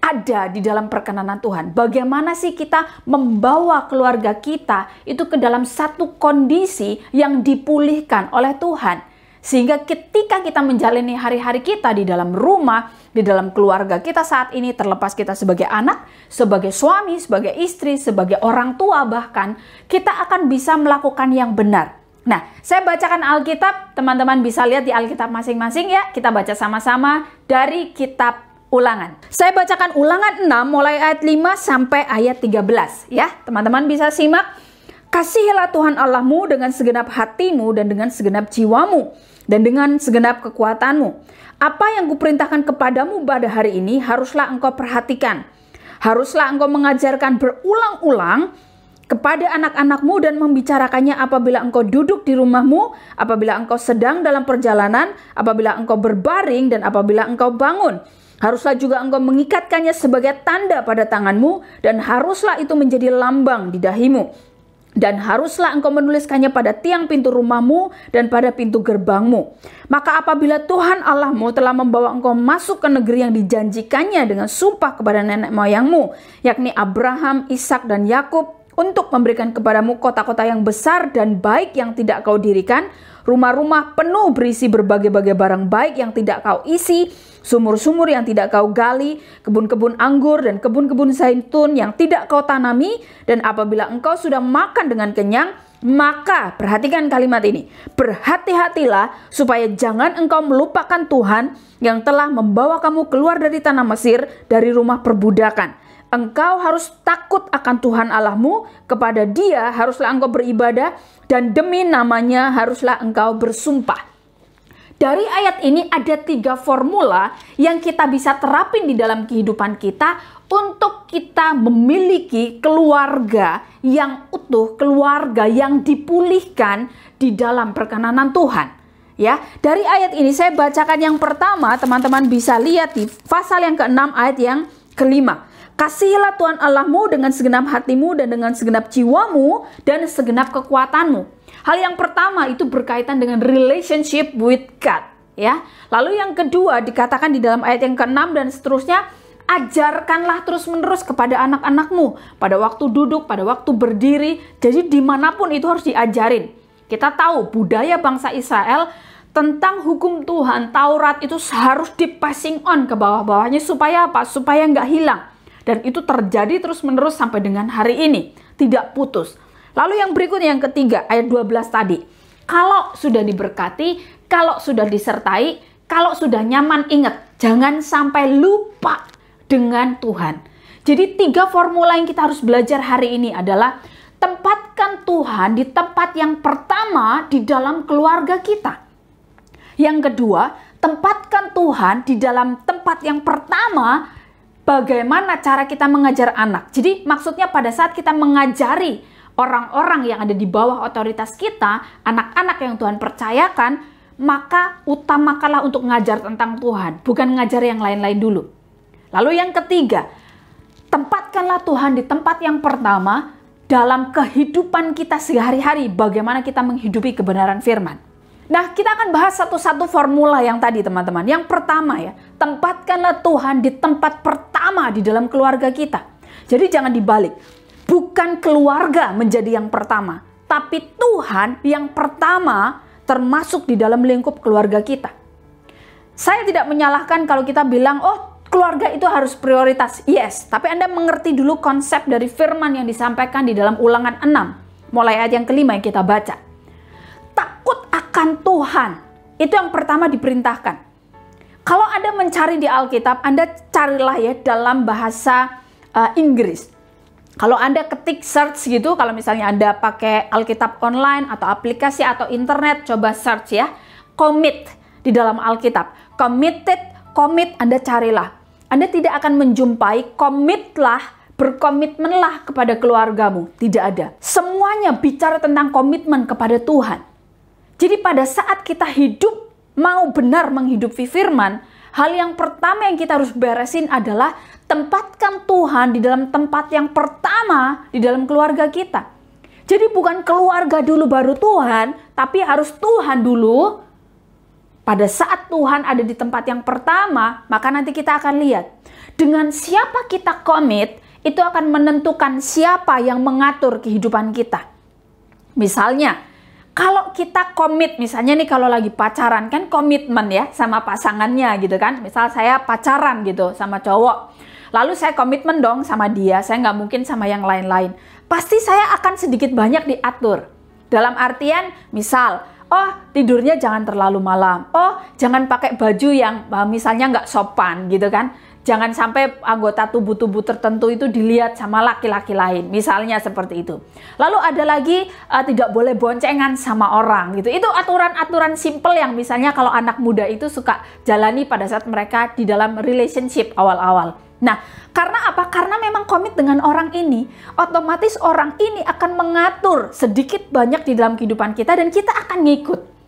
ada di dalam perkenanan Tuhan. Bagaimana sih kita membawa keluarga kita itu ke dalam satu kondisi yang dipulihkan oleh Tuhan. Sehingga ketika kita menjalani hari-hari kita di dalam rumah, di dalam keluarga kita saat ini, terlepas kita sebagai anak, sebagai suami, sebagai istri, sebagai orang tua bahkan, kita akan bisa melakukan yang benar. Nah, saya bacakan Alkitab, teman-teman bisa lihat di Alkitab masing-masing ya. Kita baca sama-sama dari kitab Ulangan. Saya bacakan Ulangan 6 mulai ayat 5 sampai ayat 13 ya. Teman-teman bisa simak. Kasihilah Tuhan Allahmu dengan segenap hatimu dan dengan segenap jiwamu dan dengan segenap kekuatanmu. Apa yang kuperintahkan kepadamu pada hari ini haruslah engkau perhatikan. Haruslah engkau mengajarkan berulang-ulang kepada anak-anakmu dan membicarakannya apabila engkau duduk di rumahmu, apabila engkau sedang dalam perjalanan, apabila engkau berbaring dan apabila engkau bangun. Haruslah juga engkau mengikatkannya sebagai tanda pada tanganmu dan haruslah itu menjadi lambang di dahimu. Dan haruslah engkau menuliskannya pada tiang pintu rumahmu dan pada pintu gerbangmu. Maka apabila Tuhan Allahmu telah membawa engkau masuk ke negeri yang dijanjikannya dengan sumpah kepada nenek moyangmu, yakni Abraham, Ishak dan Yakub, untuk memberikan kepadamu kota-kota yang besar dan baik yang tidak kau dirikan, rumah-rumah penuh berisi berbagai-bagai barang baik yang tidak kau isi, sumur-sumur yang tidak kau gali, kebun-kebun anggur dan kebun-kebun zaitun yang tidak kau tanami, dan apabila engkau sudah makan dengan kenyang, maka perhatikan kalimat ini, berhati-hatilah supaya jangan engkau melupakan Tuhan yang telah membawa kamu keluar dari tanah Mesir, dari rumah perbudakan. Engkau harus takut akan Tuhan Allahmu, kepada Dia haruslah engkau beribadah, dan demi namanya haruslah engkau bersumpah. Dari ayat ini ada 3 formula yang kita bisa terapin di dalam kehidupan kita untuk kita memiliki keluarga yang utuh, keluarga yang dipulihkan di dalam perkenanan Tuhan. Ya, dari ayat ini saya bacakan yang pertama, teman-teman bisa lihat di pasal yang ke-6 ayat yang ke-5. Kasihilah Tuhan Allahmu dengan segenap hatimu dan dengan segenap jiwamu dan segenap kekuatanmu. Hal yang pertama itu berkaitan dengan relationship with God, ya. Lalu yang kedua dikatakan di dalam ayat yang ke-6 dan seterusnya, ajarkanlah terus-menerus kepada anak-anakmu pada waktu duduk, pada waktu berdiri. Jadi dimanapun itu harus diajarin. Kita tahu budaya bangsa Israel tentang hukum Tuhan, Taurat itu harus di-passing on ke bawah-bawahnya supaya apa? Supaya nggak hilang. Dan itu terjadi terus-menerus sampai dengan hari ini. Tidak putus. Lalu yang berikutnya yang ketiga, ayat 12 tadi. Kalau sudah diberkati, kalau sudah disertai, kalau sudah nyaman, ingat. Jangan sampai lupa dengan Tuhan. Jadi 3 formula yang kita harus belajar hari ini adalah tempatkan Tuhan di tempat yang pertama di dalam keluarga kita. Yang kedua, tempatkan Tuhan di dalam tempat yang pertama bagaimana cara kita mengajar anak. Jadi maksudnya pada saat kita mengajari orang-orang yang ada di bawah otoritas kita, anak-anak yang Tuhan percayakan, maka utamakanlah untuk mengajar tentang Tuhan, bukan mengajar yang lain-lain dulu. Lalu yang ketiga, tempatkanlah Tuhan di tempat yang pertama dalam kehidupan kita sehari-hari, bagaimana kita menghidupi kebenaran firman. Nah, kita akan bahas satu-satu formula yang tadi, teman-teman. Yang pertama ya, tempatkanlah Tuhan di tempat pertama di dalam keluarga kita. Jadi jangan dibalik. Bukan keluarga menjadi yang pertama, tapi Tuhan yang pertama termasuk di dalam lingkup keluarga kita. Saya tidak menyalahkan kalau kita bilang, oh keluarga itu harus prioritas. Yes, tapi Anda mengerti dulu konsep dari firman yang disampaikan di dalam Ulangan 6. Mulai ayat yang kelima yang kita baca. Takut akan Tuhan. Itu yang pertama diperintahkan. Kalau Anda mencari di Alkitab, Anda carilah ya dalam bahasa Inggris. Kalau Anda ketik search gitu, kalau misalnya Anda pakai Alkitab online atau aplikasi atau internet, coba search ya. Commit di dalam Alkitab. Committed, commit, Anda carilah. Anda tidak akan menjumpai komitlah, berkomitmenlah kepada keluargamu. Tidak ada. Semua semuanya bicara tentang komitmen kepada Tuhan. Jadi pada saat kita hidup, mau benar menghidupi firman, hal yang pertama yang kita harus beresin adalah tempatkan Tuhan di dalam tempat yang pertama di dalam keluarga kita. Jadi bukan keluarga dulu baru Tuhan, tapi harus Tuhan dulu. Pada saat Tuhan ada di tempat yang pertama, maka nanti kita akan lihat. Dengan siapa kita komit, itu akan menentukan siapa yang mengatur kehidupan kita. Misalnya, kalau kita komit, misalnya nih kalau lagi pacaran kan komitmen ya sama pasangannya gitu kan. Misal saya pacaran gitu sama cowok. Lalu saya komitmen dong sama dia, saya nggak mungkin sama yang lain-lain. Pasti saya akan sedikit banyak diatur. Dalam artian misal, oh tidurnya jangan terlalu malam. Oh jangan pakai baju yang misalnya nggak sopan gitu kan. Jangan sampai anggota tubuh-tubuh tertentu itu dilihat sama laki-laki lain. Misalnya seperti itu. Lalu ada lagi tidak boleh boncengan sama orang gitu. Itu aturan-aturan simple yang misalnya kalau anak muda itu suka jalani pada saat mereka di dalam relationship awal-awal. Nah, karena apa? Karena memang komit dengan orang ini. Otomatis orang ini akan mengatur sedikit banyak di dalam kehidupan kita dan kita akan ngikut.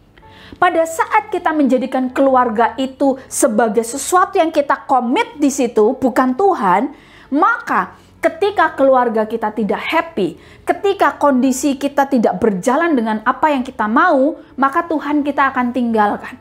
Pada saat kita menjadikan keluarga itu sebagai sesuatu yang kita komit di situ, bukan Tuhan, maka ketika keluarga kita tidak happy, ketika kondisi kita tidak berjalan dengan apa yang kita mau, maka Tuhan kita akan tinggalkan.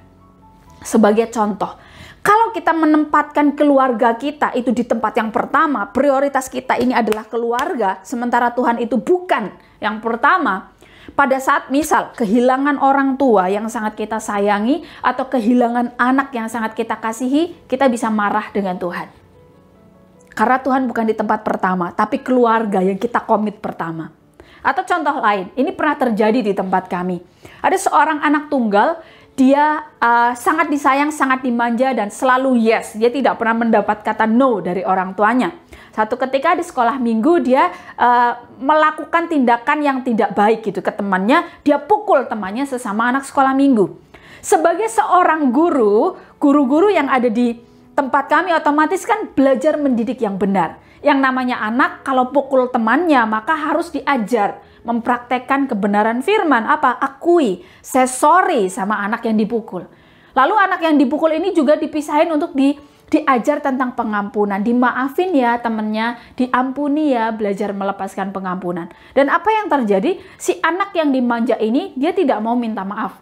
Sebagai contoh, kalau kita menempatkan keluarga kita itu di tempat yang pertama, prioritas kita ini adalah keluarga, sementara Tuhan itu bukan yang pertama. Pada saat misal kehilangan orang tua yang sangat kita sayangi atau kehilangan anak yang sangat kita kasihi, kita bisa marah dengan Tuhan. Karena Tuhan bukan di tempat pertama, tapi keluarga yang kita komit pertama. Atau contoh lain, ini pernah terjadi di tempat kami. Ada seorang anak tunggal, dia sangat disayang, sangat dimanja dan selalu yes. Dia tidak pernah mendapat kata no dari orang tuanya. Satu ketika di sekolah minggu dia melakukan tindakan yang tidak baik gitu ke temannya. Dia pukul temannya sesama anak sekolah minggu. Sebagai seorang guru-guru yang ada di tempat kami otomatis kan belajar mendidik yang benar. Yang namanya anak kalau pukul temannya maka harus diajar. Mempraktekkan kebenaran firman. Apa? Akui, say sorry sama anak yang dipukul. Lalu anak yang dipukul ini juga dipisahin untuk diajar tentang pengampunan. Dimaafin ya temennya, diampuni ya, belajar melepaskan pengampunan. Dan apa yang terjadi? Si anak yang dimanja ini, dia tidak mau minta maaf.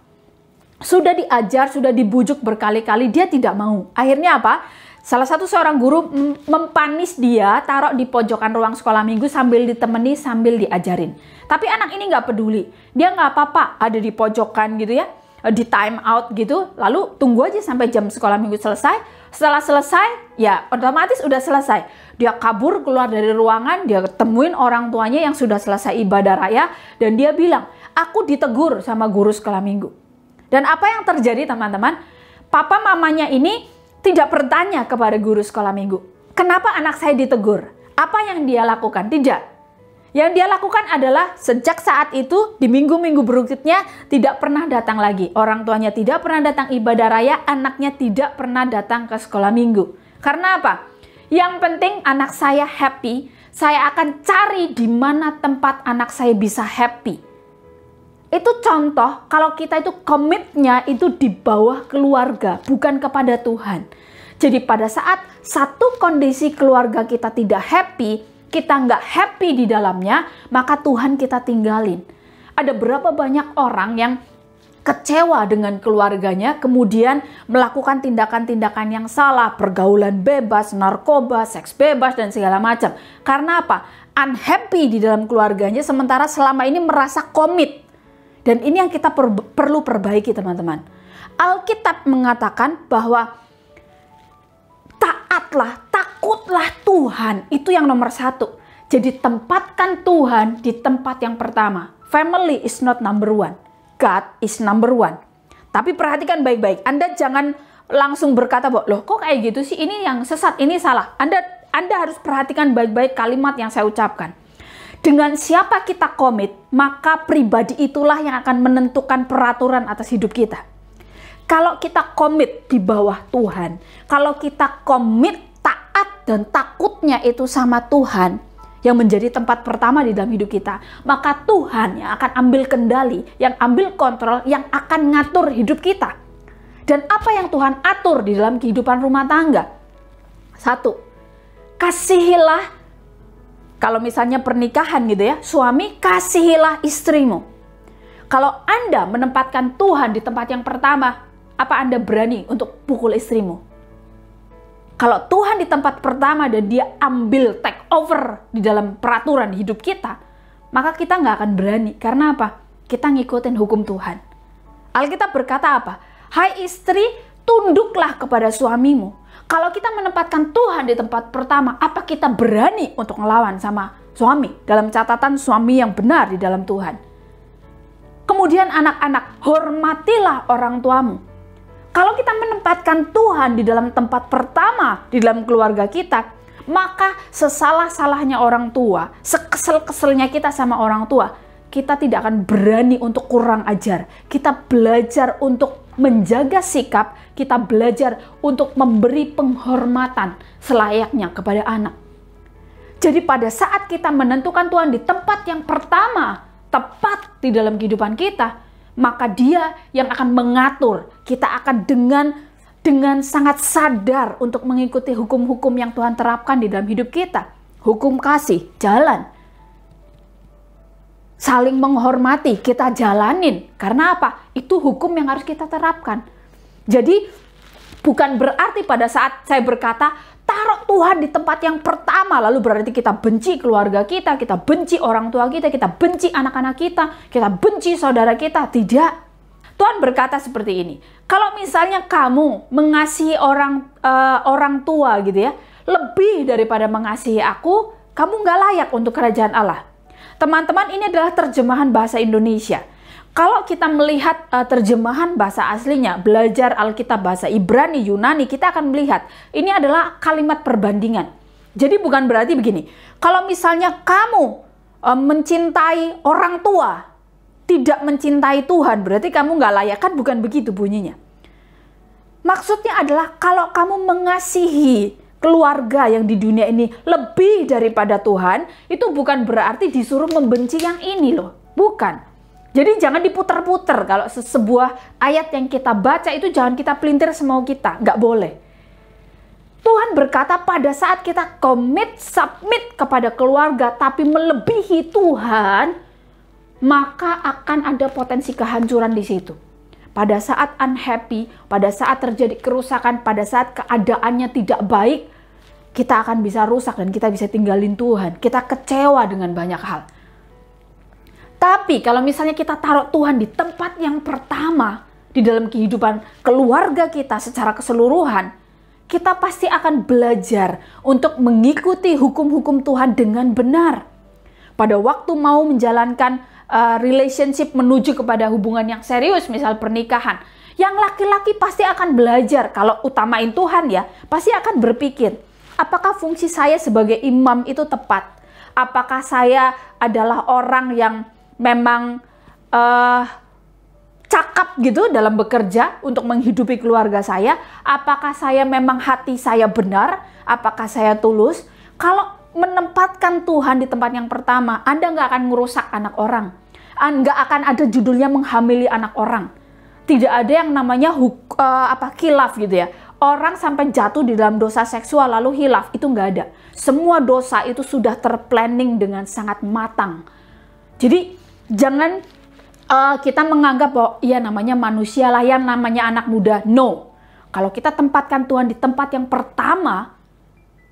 Sudah diajar, sudah dibujuk berkali-kali, dia tidak mau. Akhirnya apa? Salah satu seorang guru mempanis dia, taruh di pojokan ruang sekolah minggu sambil ditemani, sambil diajarin. Tapi anak ini nggak peduli. Dia nggak apa-apa ada di pojokan gitu ya, di time out gitu. Lalu tunggu aja sampai jam sekolah minggu selesai. Setelah selesai, ya otomatis udah selesai. Dia kabur keluar dari ruangan, dia ketemuin orang tuanya yang sudah selesai ibadah raya. Dan dia bilang, aku ditegur sama guru sekolah minggu. Dan apa yang terjadi teman-teman? Papa mamanya ini tidak bertanya kepada guru sekolah minggu. Kenapa anak saya ditegur? Apa yang dia lakukan? Tidak. Yang dia lakukan adalah sejak saat itu di minggu-minggu berikutnya tidak pernah datang lagi. Orang tuanya tidak pernah datang ibadah raya, anaknya tidak pernah datang ke sekolah minggu. Karena apa? Yang penting anak saya happy, saya akan cari di mana tempat anak saya bisa happy. Itu contoh kalau kita itu komitnya itu di bawah keluarga, bukan kepada Tuhan. Jadi pada saat satu kondisi keluarga kita tidak happy, kita nggak happy di dalamnya, maka Tuhan kita tinggalin. Ada berapa banyak orang yang kecewa dengan keluarganya, kemudian melakukan tindakan-tindakan yang salah, pergaulan bebas, narkoba, seks bebas, dan segala macam. Karena apa? Unhappy di dalam keluarganya, sementara selama ini merasa komit. Dan ini yang kita perlu perbaiki teman-teman. Alkitab mengatakan bahwa taatlah, takutlah Tuhan. Itu yang nomor satu. Jadi tempatkan Tuhan di tempat yang pertama. Family is not number one. God is number one. Tapi perhatikan baik-baik. Anda jangan langsung berkata, loh kok kayak gitu sih? Ini yang sesat, ini salah. Anda harus perhatikan baik-baik kalimat yang saya ucapkan. Dengan siapa kita komit, maka pribadi itulah yang akan menentukan peraturan atas hidup kita. Kalau kita komit di bawah Tuhan, kalau kita komit taat dan takutnya itu sama Tuhan, yang menjadi tempat pertama di dalam hidup kita, maka Tuhan yang akan ambil kendali, yang ambil kontrol, yang akan ngatur hidup kita. Dan apa yang Tuhan atur di dalam kehidupan rumah tangga? 1, kasihilah, kalau misalnya pernikahan gitu ya, suami kasihilah istrimu. Kalau Anda menempatkan Tuhan di tempat yang pertama, apa Anda berani untuk pukul istrimu? Kalau Tuhan di tempat pertama dan dia ambil take over di dalam peraturan hidup kita, maka kita nggak akan berani. Karena apa? Kita ngikutin hukum Tuhan. Alkitab berkata apa? Hai istri, tunduklah kepada suamimu. Kalau kita menempatkan Tuhan di tempat pertama, apa kita berani untuk ngelawan sama suami? Dalam catatan suami yang benar di dalam Tuhan. Kemudian anak-anak, hormatilah orang tuamu. Kalau kita menempatkan Tuhan di dalam tempat pertama di dalam keluarga kita, maka sesalah-salahnya orang tua, sekesel-keselnya kita sama orang tua, kita tidak akan berani untuk kurang ajar. Kita belajar untuk menjaga sikap, kita belajar untuk memberi penghormatan selayaknya kepada anak. Jadi pada saat kita menentukan Tuhan di tempat yang pertama, tepat di dalam kehidupan kita, maka dia yang akan mengatur. Kita akan dengan sangat sadar untuk mengikuti hukum-hukum yang Tuhan terapkan di dalam hidup kita. Hukum kasih, jalan. Saling menghormati, kita jalanin. Karena apa? Itu hukum yang harus kita terapkan. Jadi bukan berarti pada saat saya berkata, taruh Tuhan di tempat yang pertama, lalu berarti kita benci keluarga kita benci orang tua kita benci anak-anak kita benci saudara kita. Tidak. Tuhan berkata seperti ini. Kalau misalnya kamu mengasihi orang tua gitu ya, lebih daripada mengasihi aku, kamu nggak layak untuk kerajaan Allah. Teman-teman, ini adalah terjemahan bahasa Indonesia. Kalau kita melihat terjemahan bahasa aslinya, belajar Alkitab bahasa Ibrani, Yunani, kita akan melihat ini adalah kalimat perbandingan. Jadi bukan berarti begini, kalau misalnya kamu mencintai orang tua, tidak mencintai Tuhan, berarti kamu nggak layak, kan bukan begitu bunyinya. Maksudnya adalah kalau kamu mengasihi keluarga yang di dunia ini lebih daripada Tuhan, itu bukan berarti disuruh membenci yang ini loh, bukan. Jadi jangan diputar-putar. Kalau sebuah ayat yang kita baca itu jangan kita pelintir semau kita. Nggak boleh. Tuhan berkata pada saat kita submit kepada keluarga, tapi melebihi Tuhan, maka akan ada potensi kehancuran di situ. Pada saat unhappy, pada saat terjadi kerusakan, pada saat keadaannya tidak baik, kita akan bisa rusak dan kita bisa tinggalin Tuhan. Kita kecewa dengan banyak hal. Tapi kalau misalnya kita taruh Tuhan di tempat yang pertama di dalam kehidupan keluarga kita secara keseluruhan, kita pasti akan belajar untuk mengikuti hukum-hukum Tuhan dengan benar. Pada waktu mau menjalankan relationship menuju kepada hubungan yang serius, misal pernikahan, yang laki-laki pasti akan belajar, kalau utamain Tuhan ya, pasti akan berpikir, apakah fungsi saya sebagai imam itu tepat? Apakah saya adalah orang yang memang cakap gitu dalam bekerja untuk menghidupi keluarga saya? Apakah saya memang hati saya benar? Apakah saya tulus? Kalau menempatkan Tuhan di tempat yang pertama, Anda nggak akan merusak anak orang. Nggak akan ada judulnya menghamili anak orang. Tidak ada yang namanya khilaf gitu ya. Orang sampai jatuh di dalam dosa seksual lalu hilaf, itu nggak ada. Semua dosa itu sudah terplanning dengan sangat matang. Jadi jangan kita menganggap bahwa ya namanya manusia lah, yang namanya anak muda. No. Kalau kita tempatkan Tuhan di tempat yang pertama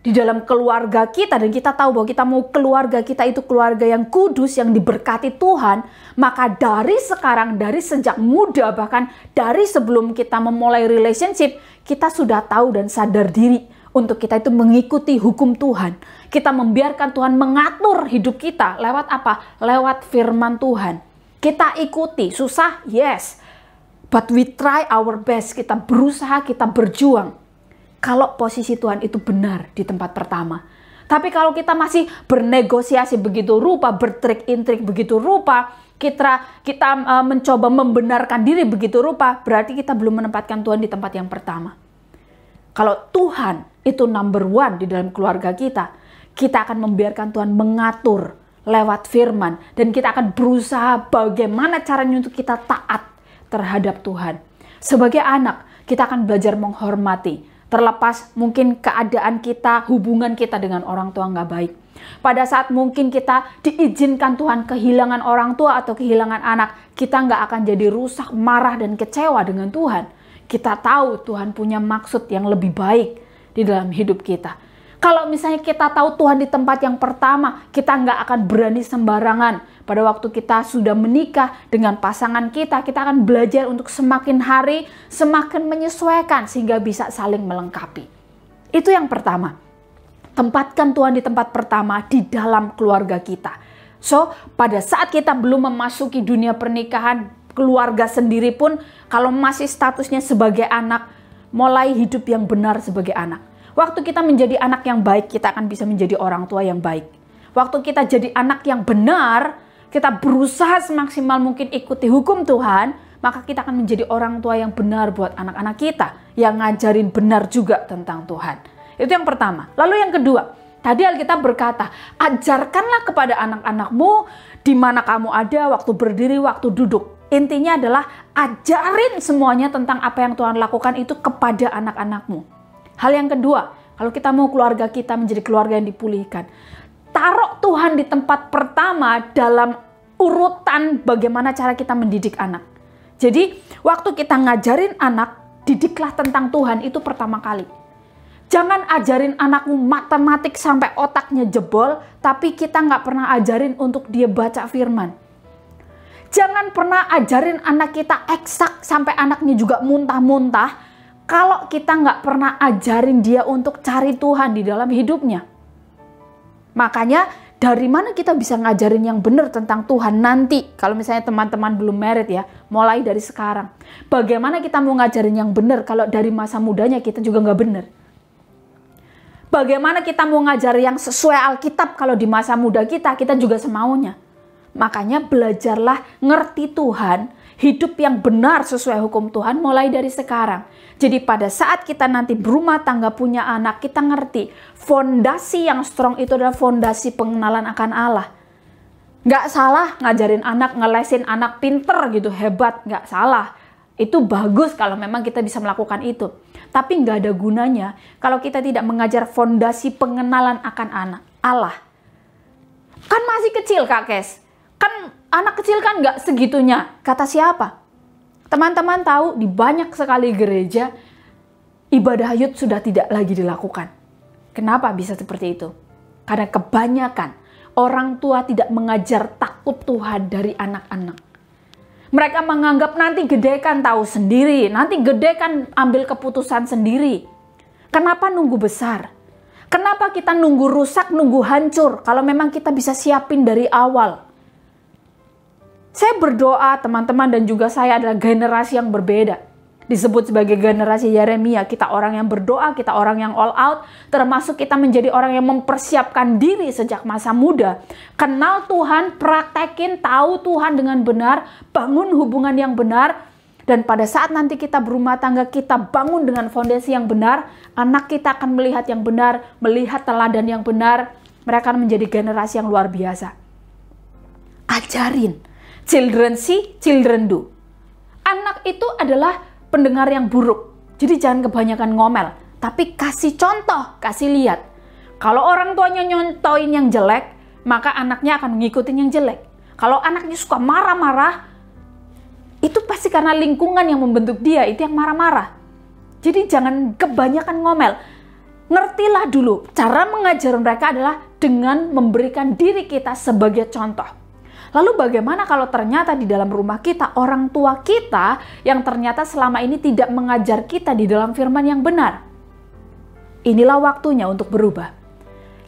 di dalam keluarga kita, dan kita tahu bahwa kita mau keluarga kita itu keluarga yang kudus, yang diberkati Tuhan, maka dari sekarang, dari sejak muda, bahkan dari sebelum kita memulai relationship, kita sudah tahu dan sadar diri untuk kita itu mengikuti hukum Tuhan. Kita membiarkan Tuhan mengatur hidup kita lewat apa? Lewat firman Tuhan. Kita ikuti, susah? Yes. But we try our best. Kita berusaha, kita berjuang. Kalau posisi Tuhan itu benar di tempat pertama. Tapi kalau kita masih bernegosiasi begitu rupa, bertrik-intrik begitu rupa, kita mencoba membenarkan diri begitu rupa, berarti kita belum menempatkan Tuhan di tempat yang pertama. Kalau Tuhan itu number one di dalam keluarga kita, kita akan membiarkan Tuhan mengatur lewat firman. Dan kita akan berusaha bagaimana caranya untuk kita taat terhadap Tuhan. Sebagai anak, kita akan belajar menghormati. Terlepas mungkin keadaan kita, hubungan kita dengan orang tua nggak baik. Pada saat mungkin kita diizinkan Tuhan kehilangan orang tua atau kehilangan anak, kita nggak akan jadi rusak, marah, dan kecewa dengan Tuhan. Kita tahu Tuhan punya maksud yang lebih baik di dalam hidup kita. Kalau misalnya kita tahu Tuhan di tempat yang pertama, kita nggak akan berani sembarangan. Pada waktu kita sudah menikah dengan pasangan kita akan belajar untuk semakin hari, semakin menyesuaikan sehingga bisa saling melengkapi. Itu yang pertama. Tempatkan Tuhan di tempat pertama di dalam keluarga kita. So, pada saat kita belum memasuki dunia pernikahan, keluarga sendiri pun, kalau masih statusnya sebagai anak, mulai hidup yang benar sebagai anak. Waktu kita menjadi anak yang baik, kita akan bisa menjadi orang tua yang baik. Waktu kita jadi anak yang benar, kita berusaha semaksimal mungkin ikuti hukum Tuhan, maka kita akan menjadi orang tua yang benar buat anak-anak kita, yang ngajarin benar juga tentang Tuhan. Itu yang pertama. Lalu yang kedua, tadi Alkitab berkata, ajarkanlah kepada anak-anakmu di mana kamu ada, waktu berdiri, waktu duduk. Intinya adalah ajarin semuanya tentang apa yang Tuhan lakukan itu kepada anak-anakmu. Hal yang kedua, kalau kita mau keluarga kita menjadi keluarga yang dipulihkan, taruh Tuhan di tempat pertama dalam urutan bagaimana cara kita mendidik anak. Jadi, waktu kita ngajarin anak, didiklah tentang Tuhan itu pertama kali. Jangan ajarin anakmu matematik sampai otaknya jebol, tapi kita nggak pernah ajarin untuk dia baca firman. Jangan pernah ajarin anak kita eksak sampai anaknya juga muntah-muntah, kalau kita nggak pernah ajarin dia untuk cari Tuhan di dalam hidupnya. Makanya dari mana kita bisa ngajarin yang benar tentang Tuhan nanti? Kalau misalnya teman-teman belum married ya, mulai dari sekarang. Bagaimana kita mau ngajarin yang benar kalau dari masa mudanya kita juga nggak benar? Bagaimana kita mau ngajar yang sesuai Alkitab kalau di masa muda kita juga semaunya? Makanya belajarlah ngerti Tuhan, hidup yang benar sesuai hukum Tuhan mulai dari sekarang. Jadi pada saat kita nanti berumah tangga punya anak, kita ngerti fondasi yang strong itu adalah fondasi pengenalan akan Allah. Nggak salah ngajarin anak, ngelesin anak pinter gitu, hebat, nggak salah. Itu bagus kalau memang kita bisa melakukan itu. Tapi nggak ada gunanya kalau kita tidak mengajar fondasi pengenalan akan anak Allah. Kan masih kecil Kak Kes. Kan anak kecil kan nggak segitunya. Kata siapa? Teman-teman tahu di banyak sekali gereja ibadah hayut sudah tidak lagi dilakukan. Kenapa bisa seperti itu? Karena kebanyakan orang tua tidak mengajar takut Tuhan dari anak-anak. Mereka menganggap nanti gede kan tahu sendiri, nanti gede kan ambil keputusan sendiri. Kenapa nunggu besar? Kenapa kita nunggu rusak, nunggu hancur kalau memang kita bisa siapin dari awal? Saya berdoa teman-teman dan juga saya adalah generasi yang berbeda. Disebut sebagai generasi Yeremia, kita orang yang berdoa, kita orang yang all out, termasuk kita menjadi orang yang mempersiapkan diri sejak masa muda. Kenal Tuhan, praktekin, tahu Tuhan dengan benar, bangun hubungan yang benar, dan pada saat nanti kita berumah tangga, kita bangun dengan fondasi yang benar, anak kita akan melihat yang benar, melihat teladan yang benar, mereka akan menjadi generasi yang luar biasa. Ajarin. Children see, children do. Anak itu adalah pendengar yang buruk. Jadi jangan kebanyakan ngomel. Tapi kasih contoh, kasih lihat. Kalau orang tuanya nyontoin yang jelek, maka anaknya akan mengikuti yang jelek. Kalau anaknya suka marah-marah, itu pasti karena lingkungan yang membentuk dia, itu yang marah-marah. Jadi jangan kebanyakan ngomel. Ngertilah dulu, cara mengajar mereka adalah dengan memberikan diri kita sebagai contoh. Lalu bagaimana kalau ternyata di dalam rumah kita, orang tua kita yang ternyata selama ini tidak mengajar kita di dalam firman yang benar? Inilah waktunya untuk berubah.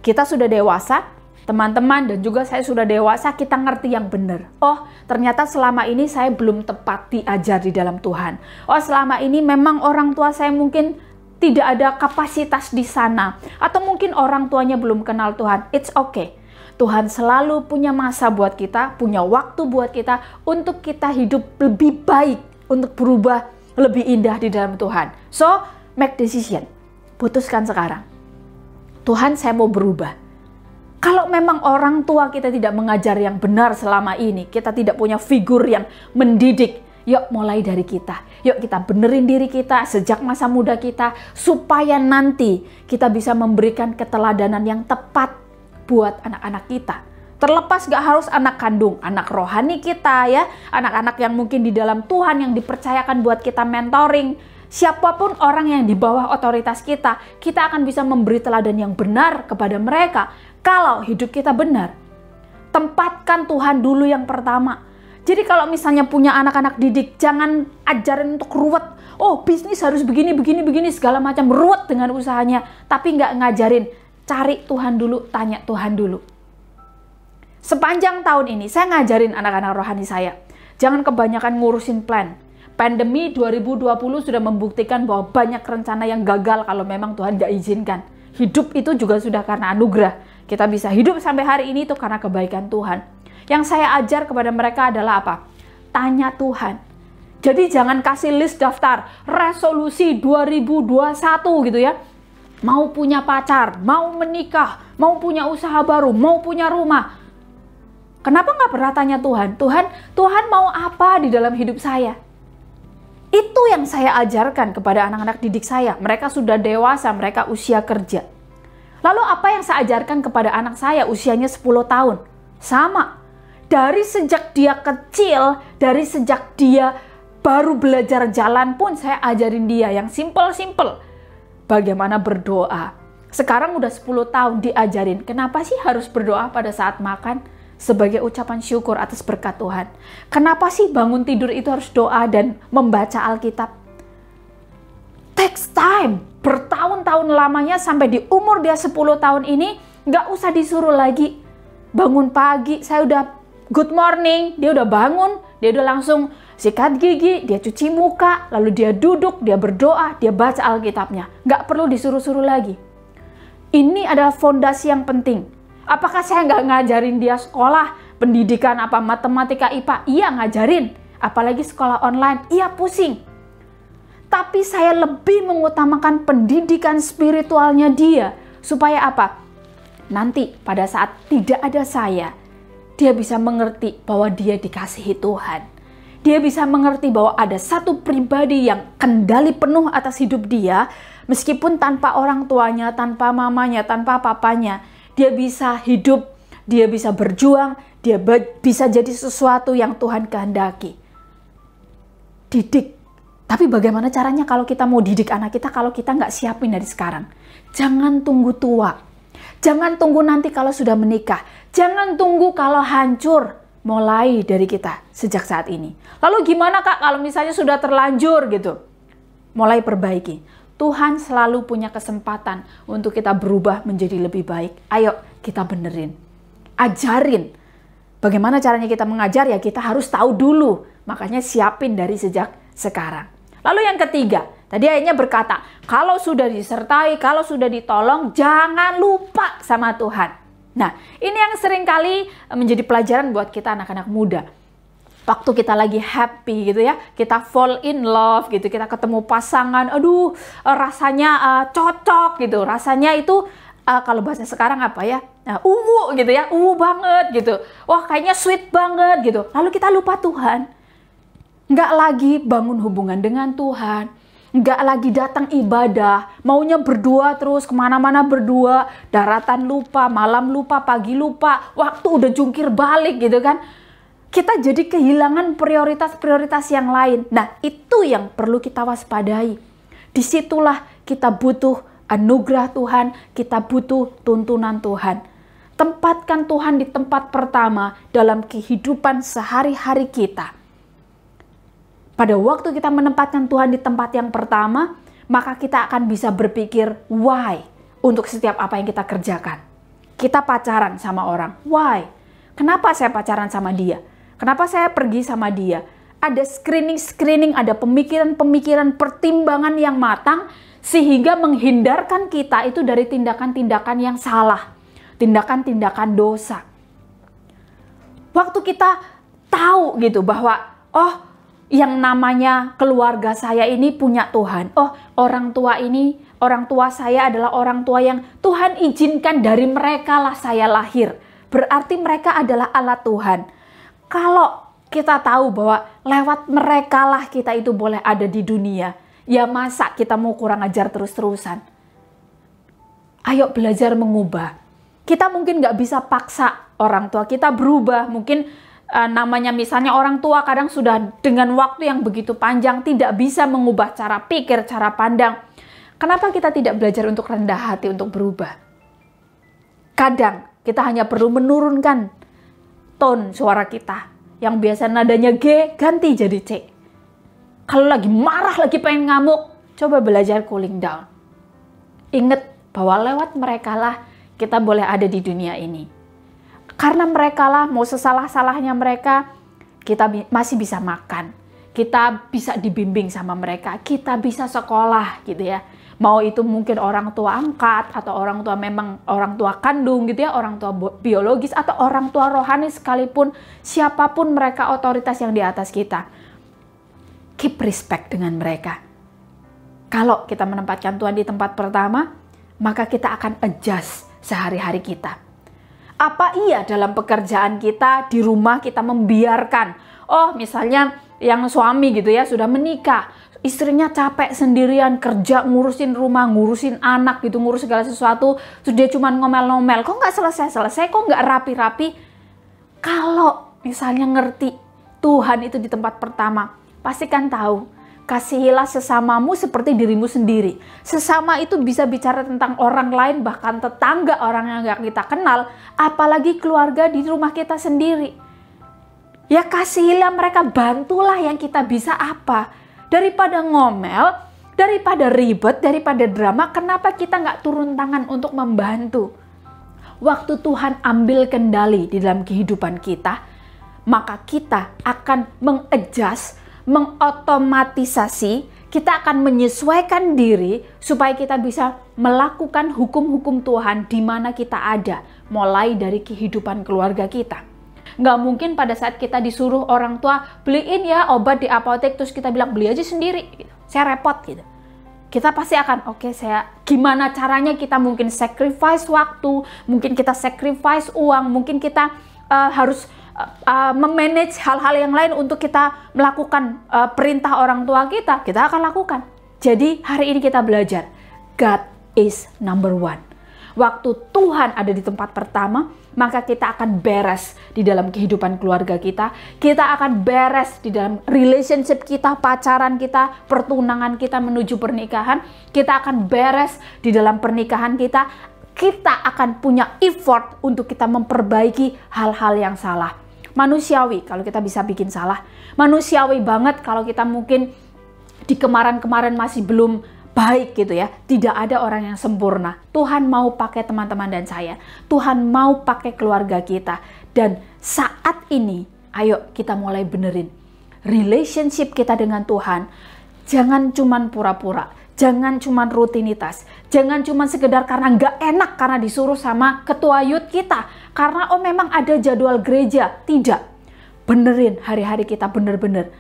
Kita sudah dewasa, teman-teman dan juga saya sudah dewasa, kita ngerti yang benar. Oh, ternyata selama ini saya belum tepat diajar di dalam Tuhan. Oh, selama ini memang orang tua saya mungkin tidak ada kapasitas di sana. Atau mungkin orang tuanya belum kenal Tuhan. It's okay. Tuhan selalu punya masa buat kita, punya waktu buat kita, untuk kita hidup lebih baik, untuk berubah lebih indah di dalam Tuhan. So, make decision. Putuskan sekarang. Tuhan, saya mau berubah. Kalau memang orang tua kita tidak mengajar yang benar selama ini, kita tidak punya figur yang mendidik, yuk mulai dari kita. Yuk kita benerin diri kita sejak masa muda kita, supaya nanti kita bisa memberikan keteladanan yang tepat buat anak-anak kita. Terlepas gak harus anak kandung, anak rohani kita ya, anak-anak yang mungkin di dalam Tuhan yang dipercayakan buat kita mentoring. Siapapun orang yang di bawah otoritas kita, kita akan bisa memberi teladan yang benar kepada mereka. Kalau hidup kita benar, tempatkan Tuhan dulu yang pertama. Jadi kalau misalnya punya anak-anak didik, jangan ajarin untuk ruwet. Oh, bisnis harus begini, segala macam ruwet dengan usahanya. Tapi nggak ngajarin, cari Tuhan dulu, tanya Tuhan dulu. Sepanjang tahun ini, saya ngajarin anak-anak rohani saya, jangan kebanyakan ngurusin plan. Pandemi 2020 sudah membuktikan bahwa banyak rencana yang gagal kalau memang Tuhan nggak izinkan. Hidup itu juga sudah karena anugerah. Kita bisa hidup sampai hari ini itu karena kebaikan Tuhan. Yang saya ajar kepada mereka adalah apa? Tanya Tuhan. Jadi jangan kasih list daftar resolusi 2021 gitu ya. Mau punya pacar, mau menikah, mau punya usaha baru, mau punya rumah. Kenapa nggak pernah tanya Tuhan? Tuhan mau apa di dalam hidup saya? Itu yang saya ajarkan kepada anak-anak didik saya. Mereka sudah dewasa, mereka usia kerja. Lalu apa yang saya ajarkan kepada anak saya usianya 10 tahun? Sama. Dari sejak dia kecil, dari sejak dia baru belajar jalan pun saya ajarin dia yang simple-simple. Bagaimana berdoa. Sekarang udah 10 tahun diajarin. Kenapa sih harus berdoa pada saat makan? Sebagai ucapan syukur atas berkat Tuhan. Kenapa sih bangun tidur itu harus doa dan membaca Alkitab? Takes time. Bertahun-tahun lamanya sampai di umur dia 10 tahun ini nggak usah disuruh lagi. Bangun pagi, saya udah good morning, dia udah bangun, dia udah langsung sikat gigi, dia cuci muka, lalu dia duduk, dia berdoa, dia baca Alkitabnya. Nggak perlu disuruh-suruh lagi. Ini adalah fondasi yang penting. Apakah saya nggak ngajarin dia sekolah, pendidikan apa, matematika, IPA? Iya ngajarin. Apalagi sekolah online, iya pusing. Tapi saya lebih mengutamakan pendidikan spiritualnya dia. Supaya apa? Nanti pada saat tidak ada saya, dia bisa mengerti bahwa dia dikasihi Tuhan. Dia bisa mengerti bahwa ada satu pribadi yang kendali penuh atas hidup dia. Meskipun tanpa orang tuanya, tanpa mamanya, tanpa papanya. Dia bisa hidup, dia bisa berjuang, dia bisa jadi sesuatu yang Tuhan kehendaki. Didik. Tapi bagaimana caranya kalau kita mau didik anak kita kalau kita nggak siapin dari sekarang? Jangan tunggu tua. Jangan tunggu nanti kalau sudah menikah. Jangan tunggu kalau hancur. Mulai dari kita sejak saat ini. Lalu gimana Kak kalau misalnya sudah terlanjur gitu? Mulai perbaiki. Tuhan selalu punya kesempatan untuk kita berubah menjadi lebih baik. Ayo kita benerin. Ajarin. Bagaimana caranya kita mengajar ya kita harus tahu dulu. Makanya siapin dari sejak sekarang. Lalu yang ketiga, tadi ayatnya berkata, kalau sudah disertai, kalau sudah ditolong, jangan lupa sama Tuhan. Nah, ini yang seringkali menjadi pelajaran buat kita anak-anak muda. Waktu kita lagi happy gitu ya, kita fall in love gitu, kita ketemu pasangan, aduh rasanya cocok gitu, rasanya itu kalau bahasa sekarang apa ya, uwu gitu ya, uwu banget gitu. Wah kayaknya sweet banget gitu, lalu kita lupa Tuhan. Nggak lagi bangun hubungan dengan Tuhan, nggak lagi datang ibadah, maunya berdua terus, kemana-mana berdua, daratan lupa, malam lupa, pagi lupa, waktu udah jungkir balik gitu kan. Kita jadi kehilangan prioritas-prioritas yang lain. Nah itu yang perlu kita waspadai. Disitulah kita butuh anugerah Tuhan, kita butuh tuntunan Tuhan. Tempatkan Tuhan di tempat pertama dalam kehidupan sehari-hari kita. Pada waktu kita menempatkan Tuhan di tempat yang pertama, maka kita akan bisa berpikir why untuk setiap apa yang kita kerjakan. Kita pacaran sama orang, why? Kenapa saya pacaran sama dia? Kenapa saya pergi sama dia? Ada screening, ada pemikiran-pemikiran, pertimbangan yang matang, sehingga menghindarkan kita itu dari tindakan-tindakan yang salah, tindakan-tindakan dosa. Waktu kita tahu gitu bahwa, oh yang namanya keluarga saya ini punya Tuhan. Oh, orang tua ini Orang tua saya adalah orang tua yang Tuhan izinkan dari mereka lah saya lahir. Berarti mereka adalah alat Tuhan. Kalau kita tahu bahwa lewat mereka lah kita itu boleh ada di dunia, ya masa kita mau kurang ajar terus-terusan? Ayo belajar mengubah. Kita mungkin nggak bisa paksa orang tua kita berubah. Mungkin namanya misalnya orang tua kadang sudah dengan waktu yang begitu panjang tidak bisa mengubah cara pikir, cara pandang. Kenapa kita tidak belajar untuk rendah hati untuk berubah? Kadang kita hanya perlu menurunkan tone suara kita. Yang biasa nadanya G, ganti jadi C. Kalau lagi marah, lagi pengen ngamuk, coba belajar cooling down. Ingat bahwa lewat mereka lah kita boleh ada di dunia ini. Karena mereka lah, mau sesalah-salahnya mereka, kita masih bisa makan. Kita bisa dibimbing sama mereka, kita bisa sekolah gitu ya. Mau itu mungkin orang tua angkat, atau orang tua memang orang tua kandung gitu ya, orang tua biologis, atau orang tua rohani sekalipun, siapapun mereka otoritas yang di atas kita. Keep respect dengan mereka. Kalau kita menempatkan Tuhan di tempat pertama, maka kita akan adjust sehari-hari kita. Apa iya dalam pekerjaan kita, di rumah kita membiarkan, oh misalnya yang suami gitu ya, sudah menikah, istrinya capek sendirian kerja, ngurusin rumah, ngurusin anak gitu, ngurus segala sesuatu, terus dia cuma ngomel-ngomel, kok nggak selesai-selesai, kok nggak rapi-rapi. Kalau misalnya ngerti Tuhan itu di tempat pertama, pasti kan tahu, kasihilah sesamamu seperti dirimu sendiri. Sesama itu bisa bicara tentang orang lain, bahkan tetangga, orang yang nggak kita kenal, apalagi keluarga di rumah kita sendiri. Ya kasihilah mereka, bantulah yang kita bisa apa. Daripada ngomel, daripada ribet, daripada drama, kenapa kita nggak turun tangan untuk membantu? Waktu Tuhan ambil kendali di dalam kehidupan kita, maka kita akan mengadjust, mengotomatisasi, kita akan menyesuaikan diri supaya kita bisa melakukan hukum-hukum Tuhan di mana kita ada, mulai dari kehidupan keluarga kita. Nggak mungkin pada saat kita disuruh orang tua beliin ya obat di apotek, terus kita bilang beli aja sendiri, gitu. Saya repot gitu. Kita pasti akan gimana caranya kita mungkin sacrifice waktu, mungkin kita sacrifice uang, mungkin kita harus memanage hal-hal yang lain untuk kita melakukan perintah orang tua kita akan lakukan. Jadi hari ini kita belajar, God is number one. Waktu Tuhan ada di tempat pertama, maka kita akan beres di dalam kehidupan keluarga kita. Kita akan beres di dalam relationship kita, pacaran kita, pertunangan kita menuju pernikahan. Kita akan beres di dalam pernikahan kita. Kita akan punya effort untuk kita memperbaiki hal-hal yang salah. Manusiawi kalau kita bisa bikin salah. Manusiawi banget kalau kita mungkin di kemarin-kemarin masih belum baik gitu ya. Tidak ada orang yang sempurna. Tuhan mau pakai teman-teman dan saya. Tuhan mau pakai keluarga kita. Dan saat ini, ayo kita mulai benerin relationship kita dengan Tuhan. Jangan cuman pura-pura. Jangan cuman rutinitas. Jangan cuman sekedar karena nggak enak karena disuruh sama ketua youth kita. Karena memang ada jadwal gereja. Tidak. Benerin hari-hari kita bener-bener.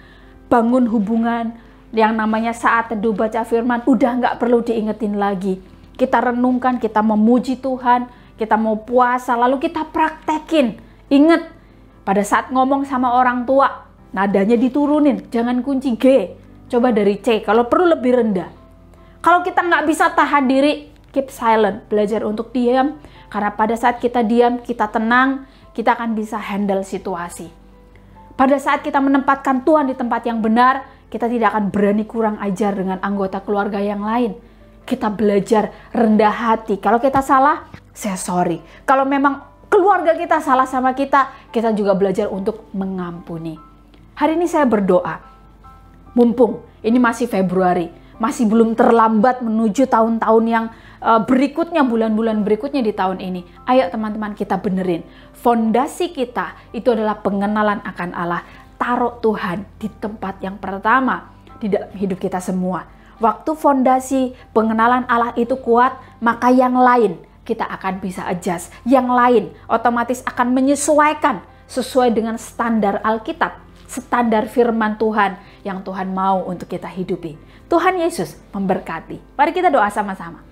Bangun hubungan. Yang namanya saat teduh baca firman udah nggak perlu diingetin lagi. Kita renungkan, kita memuji Tuhan, kita mau puasa, lalu kita praktekin. Ingat, pada saat ngomong sama orang tua, nadanya diturunin, jangan kunci G, coba dari C, kalau perlu lebih rendah. Kalau kita nggak bisa tahan diri, keep silent, belajar untuk diam, karena pada saat kita diam, kita tenang, kita akan bisa handle situasi. Pada saat kita menempatkan Tuhan di tempat yang benar, kita tidak akan berani kurang ajar dengan anggota keluarga yang lain. Kita belajar rendah hati. Kalau kita salah, saya sorry. Kalau memang keluarga kita salah sama kita juga belajar untuk mengampuni. Hari ini saya berdoa. Mumpung ini masih Februari, masih belum terlambat menuju tahun-tahun yang berikutnya, bulan-bulan berikutnya di tahun ini. Ayo teman-teman kita benerin. Fondasi kita itu adalah pengenalan akan Allah. Taruh Tuhan di tempat yang pertama di dalam hidup kita semua. Waktu fondasi pengenalan Allah itu kuat, maka yang lain kita akan bisa adjust. Yang lain otomatis akan menyesuaikan sesuai dengan standar Alkitab, standar firman Tuhan yang Tuhan mau untuk kita hidupi. Tuhan Yesus memberkati. Mari kita doa sama-sama.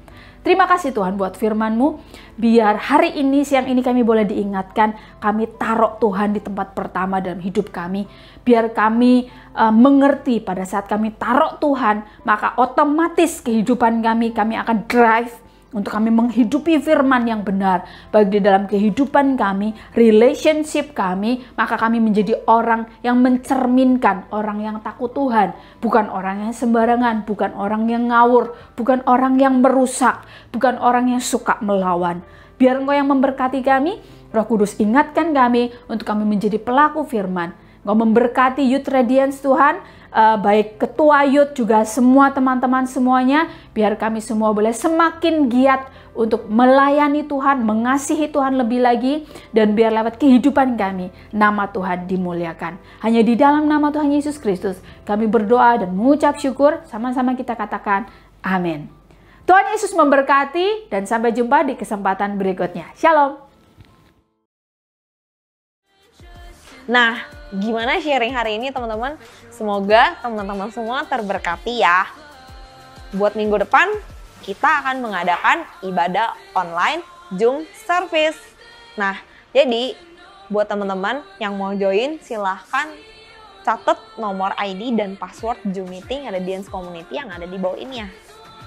Terima kasih Tuhan buat firman-Mu. Biar hari ini, siang ini kami boleh diingatkan, kami taruh Tuhan di tempat pertama dalam hidup kami. Biar kami mengerti pada saat kami taruh Tuhan, maka otomatis kehidupan kami akan drive untuk kami menghidupi firman yang benar. Baik di dalam kehidupan kami, relationship kami, maka kami menjadi orang yang mencerminkan orang yang takut Tuhan. Bukan orang yang sembarangan, bukan orang yang ngawur, bukan orang yang merusak, bukan orang yang suka melawan. Biar Engkau yang memberkati kami, Roh Kudus ingatkan kami untuk kami menjadi pelaku firman. Engkau memberkati Youth Radiance Tuhan, baik ketua youth juga semua teman-teman semuanya, biar kami semua boleh semakin giat untuk melayani Tuhan, mengasihi Tuhan lebih lagi, dan biar lewat kehidupan kami nama Tuhan dimuliakan. Hanya di dalam nama Tuhan Yesus Kristus kami berdoa dan mengucap syukur. Sama-sama kita katakan amin. Tuhan Yesus memberkati dan sampai jumpa di kesempatan berikutnya. Shalom. Nah, gimana sharing hari ini teman-teman? Semoga teman-teman semua terberkati ya. Buat minggu depan, kita akan mengadakan ibadah online Zoom service. Nah, jadi buat teman-teman yang mau join, silahkan catat nomor ID dan password Zoom meeting Radiance Community yang ada di bawah ini ya.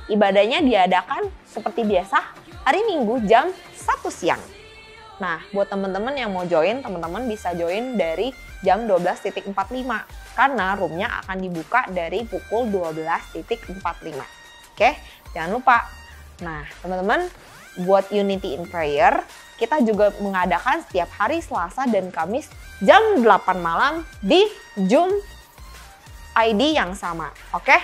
Ibadahnya diadakan seperti biasa hari Minggu jam 1 siang. Nah, buat teman-teman yang mau join, teman-teman bisa join dari jam 12.45 karena roomnya akan dibuka dari pukul 12.45. Oke, jangan lupa. Nah, teman-teman, buat Unity in Prayer, kita juga mengadakan setiap hari Selasa dan Kamis jam 8 malam di Zoom ID yang sama. Oke?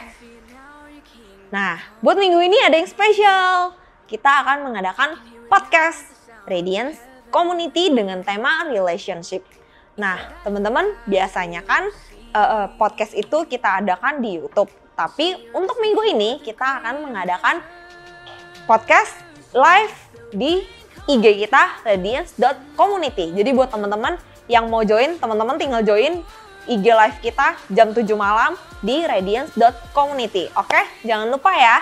Nah, buat minggu ini ada yang spesial. Kita akan mengadakan podcast Radiance Community dengan tema relationship. Nah, teman-teman, biasanya kan podcast itu kita adakan di YouTube. Tapi untuk minggu ini kita akan mengadakan podcast live di IG kita radiance.community. Jadi buat teman-teman yang mau join, teman-teman tinggal join IG live kita jam 7 malam di radiance.community. Oke, jangan lupa ya.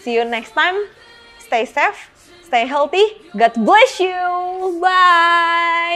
See you next time. Stay safe. Stay healthy. God bless you. Bye.